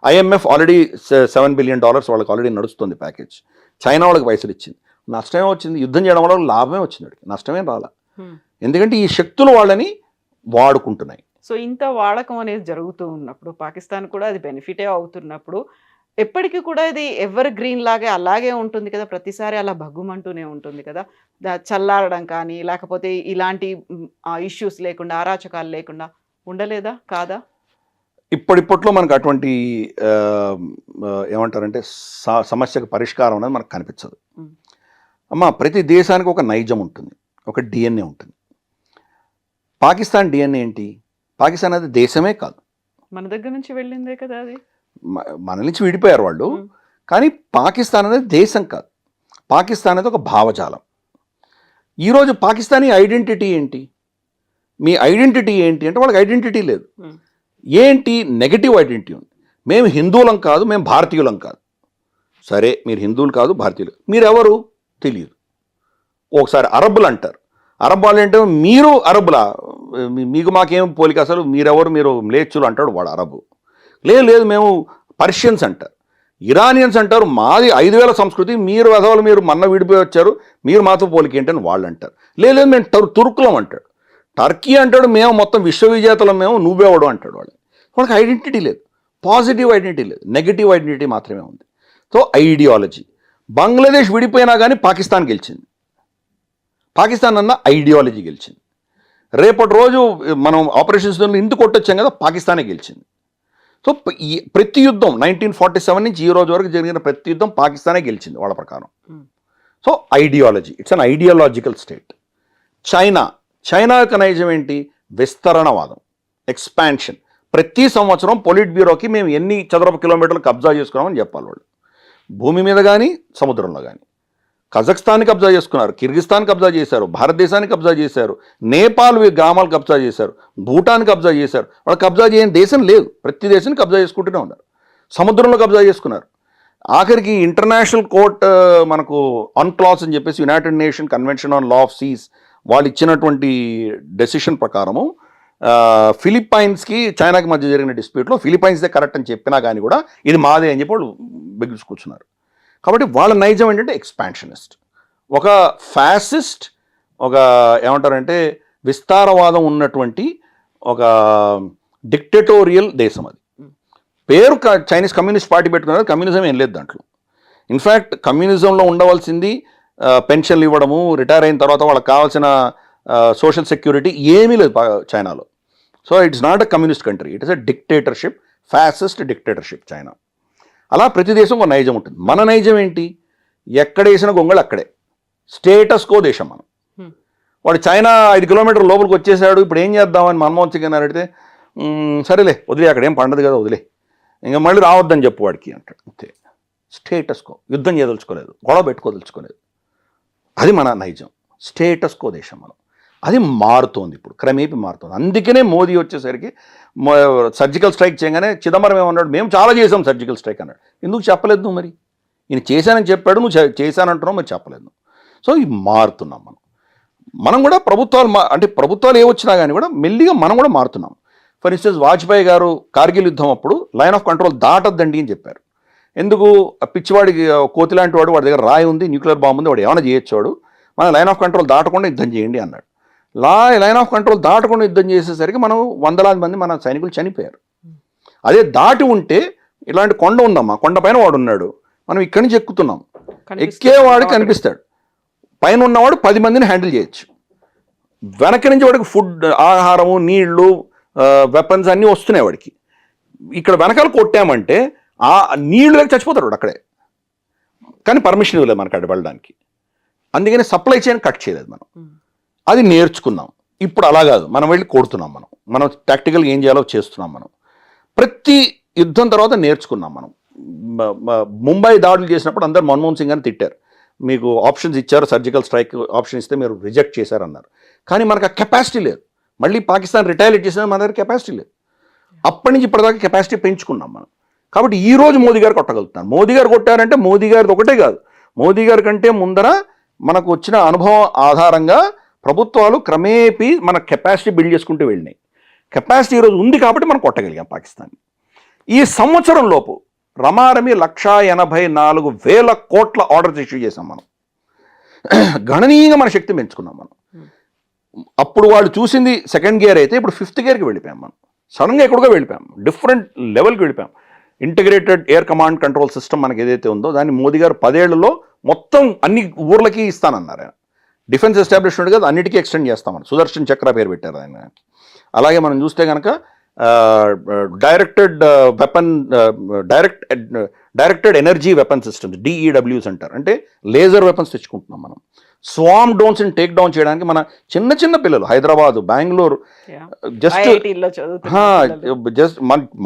IMF ఆల్రెడీ $7 బిలియన్ వాళ్ళకి ఆల్రెడీ నడుస్తుంది ప్యాకేజ్. చైనా వాళ్ళకి పైసలు ఇచ్చింది. నష్టమే వచ్చింది, యుద్ధం చేయడం వల్ల లాభమే వచ్చింది, నష్టమేం రాలా. ఎందుకంటే ఈ శక్తులు వాళ్ళని వాడుకుంటున్నాయి. సో ఇంత వాడకం అనేది జరుగుతూ ఉన్నప్పుడు పాకిస్తాన్ కూడా అది బెనిఫిటే అవుతున్నప్పుడు ఎప్పటికీ కూడా ఇది ఎవర్ గ్రీన్ లాగే అలాగే ఉంటుంది కదా, ప్రతిసారి అలా భగ్గుమంటూనే ఉంటుంది కదా, చల్లారడం కానీ లేకపోతే ఇలాంటి ఇష్యూస్ లేకుండా అరాచకాలు లేకుండా ఉండలేదా కాదా? ఇప్పటిప్పట్లో మనకు అటువంటి ఏమంటారంటే సమస్యకు పరిష్కారం అనేది మనకు కనిపించదు. అమ్మ, ప్రతి దేశానికి ఒక నైజం ఉంటుంది, ఒక DNA ఉంటుంది. పాకిస్తాన్ DNA ఏంటి? పాకిస్తాన్ అది దేశమే కాదు, మన దగ్గర నుంచి వెళ్ళిందే కదా అది. మన నుంచి విడిపోయారు వాళ్ళు, కానీ పాకిస్తాన్ అనేది దేశం కాదు. పాకిస్తాన్ అనేది ఒక భావజాలం. ఈరోజు పాకిస్తానీ ఐడెంటిటీ ఏంటి? మీ ఐడెంటిటీ ఏంటి అంటే వాళ్ళకి ఐడెంటిటీ లేదు. ఏంటి? నెగటివ్ ఐడెంటిటీ ఉంది. మేము హిందువులం కాదు, మేము భారతీయులం కాదు. సరే, మీరు హిందువులు కాదు, భారతీయులు, మీరెవరు తెలియదు. ఒకసారి అరబ్బులు అంటారు. అరబ్ వాళ్ళు ఏంటో మీరు అరబ్బులా, మీకు మాకేం పోలిక, అసలు మీరెవరు, మీరు మ్లేచ్చులు అంటాడు వాడు అరబు. లేదు మేము పర్షియన్స్ అంటారు, ఇరానియన్స్ అంటారు, మాది 5000 సంస్కృతి, మీరు అసలు మీరు మన్న విడిపోయి వచ్చారు, మీరు మాతో పోలిక ఏంటని వాళ్ళు అంటారు. లేదు మేము తుర్కులం అంటాడు. టర్కీ అంటాడు, మేము మొత్తం విశ్వవిజేతలం, మేము నువ్వేవాడు అంటాడు. వాళ్ళకి ఐడెంటిటీ లేదు, పాజిటివ్ ఐడెంటిటీ లేదు, నెగిటివ్ ఐడెంటిటీ మాత్రమే ఉంది. So ideology. బంగ్లాదేశ్ విడిపోయినా కానీ పాకిస్తాన్ గెలిచింది. పాకిస్తాన్ అన్న ఐడియాలజీ గెలిచింది. రేపటి రోజు మనం ఆపరేషన్స్ ఇందుకు కొట్టొచ్చాం కదా, పాకిస్తానే గెలిచింది. సో ప్రతి యుద్ధం 1947 నుంచి ఈ రోజు వరకు జరిగిన ప్రతి యుద్ధం పాకిస్తానే గెలిచింది వాళ్ళ ప్రకారం. So ideology, it's an ideological state. China యొక్క నైజం ఏంటి? విస్తరణవాదం, ఎక్స్పాన్షన్. ప్రతి సంవత్సరం పొలిట్ బ్యూరోకి మేము ఎన్ని చదరపు కిలోమీటర్లు కబ్జా చేసుకున్నామని చెప్పాలి వాళ్ళు, భూమి మీద కానీ సముద్రంలో కానీ. కజాఖ్స్తాన్ని కబ్జా చేసుకున్నారు, కిర్గిస్తాన్ కబ్జా చేశారు, భారతదేశాన్ని కబ్జా చేశారు, నేపాల్ గ్రామాలు కబ్జా చేశారు, భూటాన్ కబ్జా చేశారు. వాళ్ళు కబ్జా చేయని దేశం లేదు, ప్రతి దేశాన్ని కబ్జా చేసుకుంటూనే ఉన్నారు. సముద్రంలో కబ్జా చేసుకున్నారు. ఆఖరికి ఇంటర్నేషనల్ కోర్ట్ మనకు అన్క్లాస్ అని చెప్పేసి United Nation convention on law of seas వాళ్ళు ఇచ్చినటువంటి డెసిషన్ ప్రకారము ఫిలిప్పైన్స్కి చైనాకి మధ్య జరిగిన డిస్ప్యూట్లో ఫిలిప్పైన్స్దే కరెక్ట్ అని చెప్పినా కానీ కూడా ఇది మాదే అని చెప్పి వాళ్ళు బిగుసుకూర్చున్నారు. కాబట్టి వాళ్ళ నైజం ఏంటంటే ఎక్స్పాన్షనిస్ట్, ఒక ఫ్యాసిస్ట్, ఒక ఏమంటారంటే విస్తారవాదం ఉన్నటువంటి ఒక డిక్టేటోరియల్ దేశం అది. పేరు చైనీస్ కమ్యూనిస్ట్ పార్టీ పెట్టుకున్నారు, కమ్యూనిజం ఏం లేదు దాంట్లో. ఇన్ఫ్యాక్ట్ కమ్యూనిజంలో ఉండవలసింది పెన్షన్లు ఇవ్వడము, రిటైర్ అయిన తర్వాత వాళ్ళకి కావాల్సిన సోషల్ సెక్యూరిటీ ఏమీ లేదు చైనాలో. So it's not a communist country, it is a dictatorship, fascist dictatorship China. అలా ప్రతి దేశం ఒక నైజం ఉంటుంది. మన నైజం ఏంటి? ఎక్కడేసిన గొంగళి అక్కడే, స్టేటస్ కో దేశం మనం. వాడు చైనా 5 కిలోమీటర్ల లోపలికి వచ్చేసాడు, ఇప్పుడు ఏం చేద్దామని మన్మోహన్ సింగ్ అని అడిగితే సరేలే వదిలే, అక్కడ ఏం పండదు కదా వదిలే, ఇంకా మళ్ళీ రావద్దని చెప్పు వాడికి అంటాడు. అంతే, స్టేటస్ కో. యుద్ధం చేయదలుచుకోలేదు, గొడవ పెట్టుకోదలుచుకోలేదు. అది మన నైజం, స్టేటస్ కో దేశం మనం. అది మారుతోంది, ఇప్పుడు క్రమేపీ మారుతోంది. అందుకనే మోదీ వచ్చేసరికి సర్జికల్ స్ట్రైక్ చేయగానే చిదంబరం ఏమన్నాడు, మేము చాలా చేసాం సర్జికల్ స్ట్రైక్ అన్నాడు. ఎందుకు చెప్పలేదు నువ్వు? మరి ఈయన చేశానని చెప్పాడు, నువ్వు చేశానంటున్నావు, మరి చెప్పలేదు. సో ఇవి మారుతున్నాం మనం కూడా. ప్రభుత్వాలు అంటే ప్రభుత్వాలు ఏ వచ్చినా కానీ కూడా మెల్లిగా మనం కూడా మారుతున్నాం. ఫర్ ఇన్స్టెన్స్ వాజ్పేయి గారు కార్గిల్ యుద్ధం అప్పుడు లైన్ ఆఫ్ కంట్రోల్ దాటద్దండి అని చెప్పారు. ఎందుకు? పిచ్చివాడికి కోతి లాంటి వాడు, వాడి దగ్గర రాయి ఉంది, న్యూక్లియర్ బాంబు ఉంది, వాడు ఏమైనా చేయొచ్చాడు, మన లైన్ ఆఫ్ కంట్రోల్ దాటకుండా యుద్ధం చేయండి అన్నాడు. లైన్ ఆఫ్ కంట్రోల్ దాటకుండా యుద్ధం చేసేసరికి మనం వందలాది మంది మన సైనికులు చనిపోయారు. అదే దాటి ఉంటే, ఇలాంటి కొండ ఉందమ్మా, కొండ పైన వాడు ఉన్నాడు, మనం ఇక్కడి నుంచి ఎక్కుతున్నాం, ఎక్కేవాడికి కనిపిస్తాడు, పైన ఉన్నవాడు 10 మందిని హ్యాండిల్ చేయొచ్చు, వెనక నుంచి వాడికి ఫుడ్, ఆహారము, నీళ్లు, వెపన్స్ అన్నీ వస్తున్నాయి వాడికి. ఇక్కడ వెనకాల కొట్టామంటే ఆ నీళ్లు లేక చచ్చిపోతాడు వాడు అక్కడే. కానీ పర్మిషన్ ఇవ్వలేదు మనకు అక్కడ వెళ్ళడానికి. అందుకని సప్లై చైన్ కట్ చేయలేదు మనం. అది నేర్చుకున్నాం. ఇప్పుడు అలా కాదు, మనం వెళ్ళి కొడుతున్నాం. మనం టాక్టికల్గా ఏం చేయాలో చేస్తున్నాం. మనం ప్రతి యుద్ధం తర్వాత నేర్చుకున్నాం. మనం ముంబై దాడులు చేసినప్పుడు అందరు మన్మోహన్ సింగ్ అని తిట్టారు, మీకు ఆప్షన్స్ ఇచ్చారు, సర్జికల్ స్ట్రైక్ ఆప్షన్ ఇస్తే మీరు రిజెక్ట్ చేశారన్నారు. కానీ మనకు ఆ కెపాసిటీ లేదు. మళ్ళీ పాకిస్తాన్ రిటాలియేట్ చేసినా మన దగ్గర కెపాసిటీ లేదు. అప్పటి నుంచి ఇప్పటిదాకా కెపాసిటీ పెంచుకున్నాం మనం. కాబట్టి ఈ రోజు మోదీ గారు కొట్టగలుగుతున్నారు. మోదీ గారు కొట్టారంటే మోదీ గారిది ఒకటే కాదు, మోదీ గారి కంటే ముందర మనకు వచ్చిన అనుభవం ఆధారంగా ప్రభుత్వాలు క్రమేపీ మన కెపాసిటీ బిల్డ్ చేసుకుంటూ వెళ్ళినాయి. కెపాసిటీ ఈరోజు ఉంది కాబట్టి మనం కొట్టగలిగాం పాకిస్తాన్. ఈ సంవత్సరం లోపు రమారమి 184,000 కోట్ల ఆర్డర్స్ ఇష్యూ చేసాం మనం. గణనీయంగా మన శక్తి పెంచుకున్నాం మనం. అప్పుడు వాళ్ళు చూసింది సెకండ్ గేర్ అయితే ఇప్పుడు 5th గేర్కి వెళ్ళిపోయాం మనం. సడన్గా ఎక్కడికో వెళ్ళిపోయాం, డిఫరెంట్ లెవెల్కి వెళ్ళిపోయాం. Integrated air command control system మనకి ఏదైతే ఉందో దాన్ని మోదీ గారు 10 ఏళ్లలో మొత్తం అన్ని ఊర్లకి ఇస్తానన్నారు ఆయన. డిఫెన్స్ ఎస్టాబ్లిష్మెంట్ కదా అన్నిటికీ ఎక్స్టెండ్ చేస్తామని సుదర్శన్ చక్ర పేరు పెట్టారు ఆయన. అలాగే మనం చూస్తే కనుక directed energy weapon systems DEWs అంటారు, అంటే లేజర్ వెపన్స్ తెచ్చుకుంటున్నాం మనం. స్వామ్ డ్రోన్స్ని టేక్ డౌన్ చేయడానికి మన చిన్న చిన్న పిల్లలు హైదరాబాద్, బెంగళూరు జస్ట్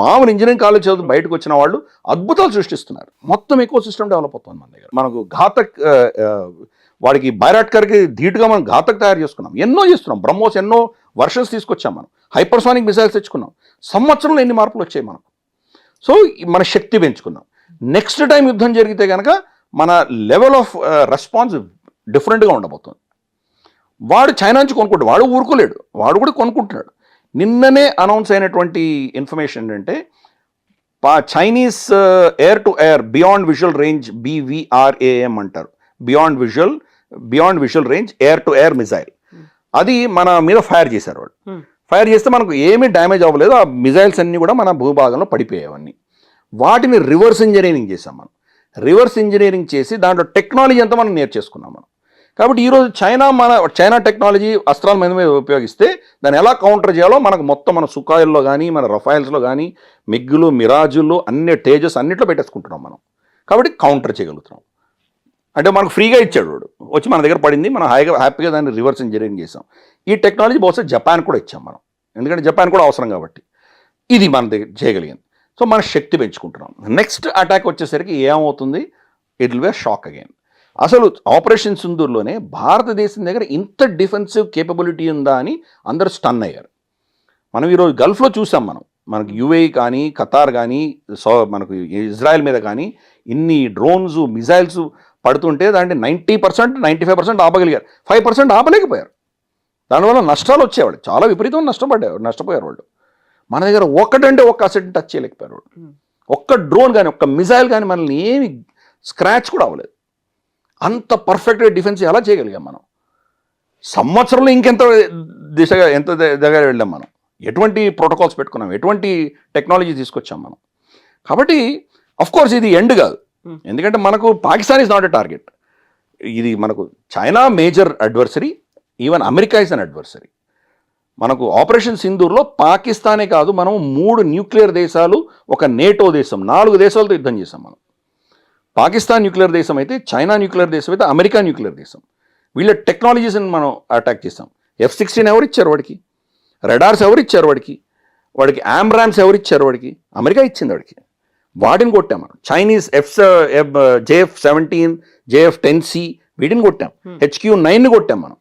మామూలు ఇంజనీరింగ్ కాలేజ్ చదువు బయటకు వచ్చిన వాళ్ళు అద్భుతాలు సృష్టిస్తున్నారు. మొత్తం ఎకో సిస్టమ్ డెవలప్ అవుతుంది మన దగ్గర. మనకు ఘాతక్ వాడికి బైరాట్కర్కి ధీటుగా మనం ఘాతక్ తయారు చేసుకున్నాం, ఎన్నో చేస్తున్నాం. బ్రహ్మోస్ ఎన్నో వర్షన్స్ తీసుకొచ్చాం మనం, హైపర్సానిక్ మిసైల్స్ తెచ్చుకున్నాం. సంవత్సరంలో ఎన్ని మార్పులు వచ్చాయి మనకు. సో మన శక్తి పెంచుకున్నాం. నెక్స్ట్ టైం యుద్ధం జరిగితే కనుక మన లెవెల్ ఆఫ్ రెస్పాన్స్ డిఫరెంట్గా ఉండబోతుంది. వాడు చైనా నుంచి కొనుక్కుంటాడు, వాడు ఊరుకోలేడు, వాడు కూడా కొనుక్కుంటున్నాడు. నిన్ననే అనౌన్స్ అయినటువంటి ఇన్ఫర్మేషన్ ఏంటంటే Chinese air to air beyond visual range BVRAM అంటారు, beyond visual range air to air missile. అది మన మీద ఫైర్ చేశారు వాళ్ళు. ఫైర్ చేస్తే మనకు ఏమీ డ్యామేజ్ అవ్వలేదు. ఆ మిజైల్స్ అన్నీ కూడా మన భూభాగంలో పడిపోయేవన్నీ. వాటిని రివర్స్ ఇంజనీరింగ్ చేసాం మనం. రివర్స్ ఇంజనీరింగ్ చేసి దాంట్లో టెక్నాలజీ అంతా మనం నేర్చేసుకున్నాం మనం. కాబట్టి ఈరోజు చైనా టెక్నాలజీ అస్త్రాల మీద ఉపయోగిస్తే దాన్ని ఎలా కౌంటర్ చేయాలో మనకు మొత్తం మన సుఖాయిల్లో కానీ మన రఫైల్స్లో కానీ మిగ్గులు, మిరాజులు, అన్ని తేజస్ అన్నిట్లో పెట్టేసుకుంటున్నాం మనం. కాబట్టి కౌంటర్ చేయగలుగుతున్నాం. అంటే మనకు ఫ్రీగా ఇచ్చాడు వాడు, వచ్చి మన దగ్గర పడింది, మనం హ్యాపీగా దాన్ని రివర్స్ ఇంజనీరింగ్ చేసాం. ఈ టెక్నాలజీ బహుశా జపాన్ కూడా ఇచ్చాం మనం, ఎందుకంటే జపాన్ కూడా అవసరం కాబట్టి. ఇది మన దగ్గర చేయగలిగింది. సో మన శక్తి పెంచుకుంటున్నాం. నెక్స్ట్ అటాక్ వచ్చేసరికి ఏమవుతుంది, it will B shock again. అసలు ఆపరేషన్ సింధూర్లోనే భారతదేశం దగ్గర ఇంత డిఫెన్సివ్ కేపబిలిటీ ఉందా అని అందరూ స్టన్ అయ్యారు. మనం ఈరోజు గల్ఫ్లో చూసాం మనకు UAE కానీ ఖతార్ కానీ మనకు ఇజ్రాయెల్ మీద కానీ ఇన్ని డ్రోన్స్ మిజైల్స్ పడుతుంటే దాంట్లో 90% 95% ఆపగలిగారు, 5% ఆపలేకపోయారు. దానివల్ల నష్టాలు వచ్చేవాడు, చాలా విపరీతం నష్టపోయారు వాళ్ళు. మన దగ్గర ఒక్క అసెట్ టచ్ చేయలేకపోయారు వాళ్ళు. ఒక్క డ్రోన్ కానీ ఒక్క మిజైల్ కానీ మనల్ని ఏమి స్క్రాచ్ కూడా అవ్వలేదు. అంత పర్ఫెక్ట్గా డిఫెన్స్ ఎలా చేయగలిగాం మనం. సంవత్సరంలో ఇంకెంత దగ్గర వెళ్ళాం మనం. ఎటువంటి ప్రోటోకాల్స్ పెట్టుకున్నాం, ఎటువంటి టెక్నాలజీ తీసుకొచ్చాం మనం. కాబట్టి అఫ్కోర్స్ ఇది ఎండ్ కాదు, ఎందుకంటే మనకు Pakistan is not a target. ఇది మనకు China major adversary, even America is an adversary. మనకు ఆపరేషన్ సింధూర్లో పాకిస్తానే కాదు, మనం 3 న్యూక్లియర్ దేశాలు, ఒక నేటో దేశం, 4 దేశాలతో యుద్ధం చేసాం మనం. పాకిస్తాన్ న్యూక్లియర్ దేశం అయితే, చైనా న్యూక్లియర్ దేశం అయితే, అమెరికా న్యూక్లియర్ దేశం. వీళ్ళ టెక్నాలజీస్ని మనం అటాక్ చేసాం. F-16 ఎవరు ఇచ్చారు వాడికి, రెడార్స్ ఎవరు ఇచ్చారు వాడికి AMRAAMS ఎవరు ఇచ్చారు వాడికి, అమెరికా ఇచ్చింది వాడికి. వాటిని కొట్టాం మనం. చైనీస్ JF-17, JF-10C వీటిని కొట్టాం. HQ-9ని కొట్టాం మనం.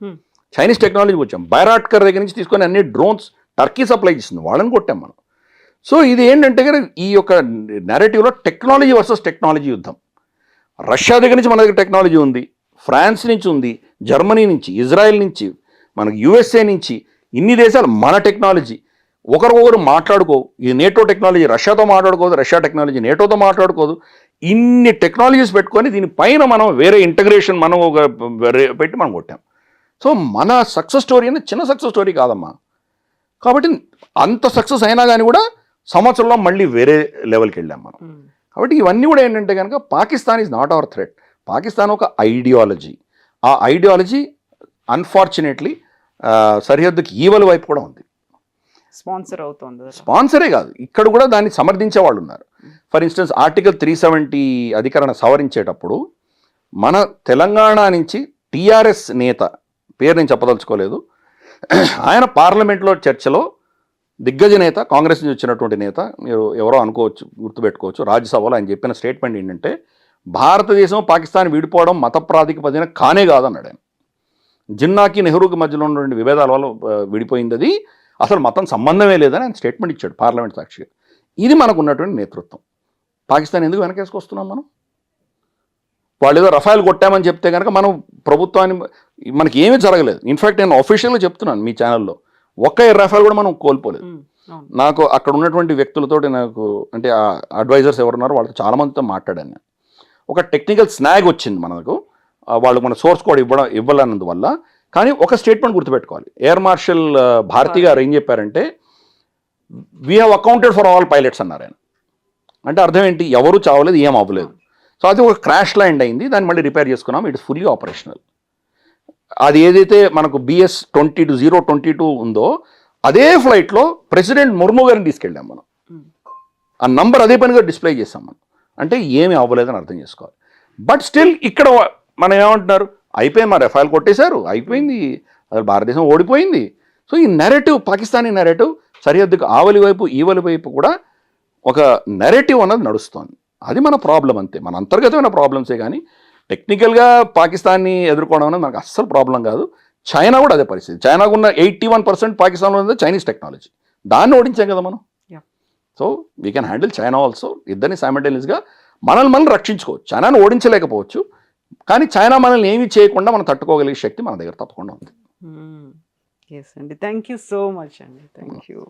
చైనీస్ టెక్నాలజీ వచ్చాం. బైరాట్కర్ దగ్గర నుంచి తీసుకొని అన్ని డ్రోన్స్ టర్కీ సప్లై చేసింది, వాళ్ళని కొట్టాం మనం. సో ఇది ఏంటంటే ఈ యొక్క నెరేటివ్లో టెక్నాలజీ వర్సెస్ టెక్నాలజీ యుద్ధం. రష్యా దగ్గర నుంచి మన దగ్గర టెక్నాలజీ ఉంది, ఫ్రాన్స్ నుంచి ఉంది, జర్మనీ నుంచి, ఇజ్రాయెల్ నుంచి, మనకు USA నుంచి, ఇన్ని దేశాలు మన టెక్నాలజీ. ఒకరికొకరు మాట్లాడుకోవు. ఈ నేటో టెక్నాలజీ రష్యాతో మాట్లాడుకోదు, రష్యా టెక్నాలజీ నేటోతో మాట్లాడుకోదు. ఇన్ని టెక్నాలజీస్ పెట్టుకొని దీనిపైన మనం వేరే ఇంటగ్రేషన్ మనం ఒక పెట్టి మనం కొట్టాం. సో మన సక్సెస్ స్టోరీ అనేది చిన్న సక్సెస్ స్టోరీ కాదమ్మా. కాబట్టి అంత సక్సెస్ అయినా కానీ కూడా సంవత్సరంలో మళ్ళీ వేరే లెవెల్కి వెళ్ళాం మనం. కాబట్టి ఇవన్నీ కూడా ఏంటంటే కనుక Pakistan is not our threat. Pakistan ఒక ఐడియాలజీ. ఆ ఐడియాలజీ అన్ఫార్చునేట్లీ సరిహద్దుకి ఈవల వైపు కూడా ఉంది. స్పాన్సర్ అవుతుంది. స్పాన్సరే కాదు, ఇక్కడ కూడా దాన్ని సమర్థించే వాళ్ళు ఉన్నారు. ఫర్ ఇన్స్టెన్స్ ఆర్టికల్ 370 అధికరణ సవరించేటప్పుడు మన తెలంగాణ నుంచి TRS నేత, పేరు నేను చెప్పదలుచుకోలేదు, ఆయన పార్లమెంట్లో చర్చలో దిగ్గజ నేత, కాంగ్రెస్ నుంచి వచ్చినటువంటి నేత, మీరు ఎవరో అనుకోవచ్చు, గుర్తుపెట్టుకోవచ్చు, రాజ్యసభలో ఆయన చెప్పిన స్టేట్మెంట్ ఏంటంటే భారతదేశం పాకిస్తాన్ విడిపోవడం మత ప్రాతిపదికన కానే కాదన్నాడు ఆయన. జిన్నాకి నెహ్రూకి మధ్యలో ఉన్నటువంటి విభేదాల వల్ల విడిపోయింది, అది అసలు మతం సంబంధమే లేదని ఆయన స్టేట్మెంట్ ఇచ్చాడు పార్లమెంట్ సాక్షిగా. ఇది మనకు ఉన్నటువంటి నేతృత్వం. పాకిస్తాన్ ఎందుకు వెనకేసుకొస్తున్నాం మనం? వాళ్ళు ఏదో రఫాయల్ కొట్టామని చెప్తే కనుక మనం ప్రభుత్వాన్ని మనకి ఏమీ జరగలేదు. ఇన్ఫ్యాక్ట్ నేను అఫీషియల్గా చెప్తున్నాను మీ ఛానల్లో, ఒక్క ఎయిర్ రఫాయల్ కూడా మనం కోల్పోలేదు. నాకు అక్కడ ఉన్నటువంటి వ్యక్తులతోటి నాకు అంటే అడ్వైజర్స్ ఎవరున్నారో వాళ్ళతో చాలామందితో మాట్లాడాను నేను. ఒక టెక్నికల్ స్నాగ్ వచ్చింది మనకు, వాళ్ళు మన సోర్స్ కోడ్ ఇవ్వాలన్నందువల్ల. కానీ ఒక స్టేట్మెంట్ గుర్తుపెట్టుకోవాలి, ఎయిర్ మార్షల్ భారతి గారు ఏం చెప్పారంటే we have accounted for all pilots అన్నారు ఆయన. అంటే అర్థం ఏంటి, ఎవరు చావలేదు, ఏం అవ్వలేదు. సో అది ఒక క్రాష్ ల్యాండ్ అయింది, దాన్ని మళ్ళీ రిపేర్ చేసుకున్నాం, ఇట్ ఇస్ ఫుల్లీ ఆపరేషనల్. అది ఏదైతే మనకు BS 022 ఉందో అదే ఫ్లైట్లో ప్రెసిడెంట్ ముర్ము గారిని తీసుకెళ్ళాం మనం. ఆ నంబర్ అదే పనిగా డిస్ప్లే చేసాం మనం. అంటే ఏమీ అవ్వలేదని అర్థం చేసుకోవాలి. బట్ స్టిల్ ఇక్కడ మనం ఏమంటున్నారు, అయిపోయింది, మా రఫాల్ కొట్టేశారు, అయిపోయింది, అసలు భారతదేశం ఓడిపోయింది. సో ఈ నెరేటివ్, పాకిస్తానీ నెరేటివ్ సరిహద్దుకు ఆవలి వైపు ఈవలి వైపు కూడా ఒక నెరేటివ్ అన్నది నడుస్తోంది. అది మన ప్రాబ్లం అంతే, మన అంతర్గతమైన ప్రాబ్లమ్సే. కానీ టెక్నికల్గా పాకిస్తాన్ని ఎదుర్కోవడం అనేది మనకు అస్సలు ప్రాబ్లం కాదు. చైనా కూడా అదే పరిస్థితి. చైనాకు ఉన్న 81% పాకిస్తాన్లో ఉంది చైనీస్ టెక్నాలజీ, దాన్ని ఓడించాం కదా మనం. So we can handle China also. ఇద్దరిని సైమల్టేనియస్గా మనల్ని రక్షించుకోవచ్చు. చైనాను ఓడించలేకపోవచ్చు, కానీ చైనా మనల్ని ఏమీ చేయకుండా మనం తట్టుకోగలిగే శక్తి మన దగ్గర తప్పకుండా ఉంది. ఎస్ అండి, థ్యాంక్ యూ సో మచ్ అండి, థ్యాంక్ యూ.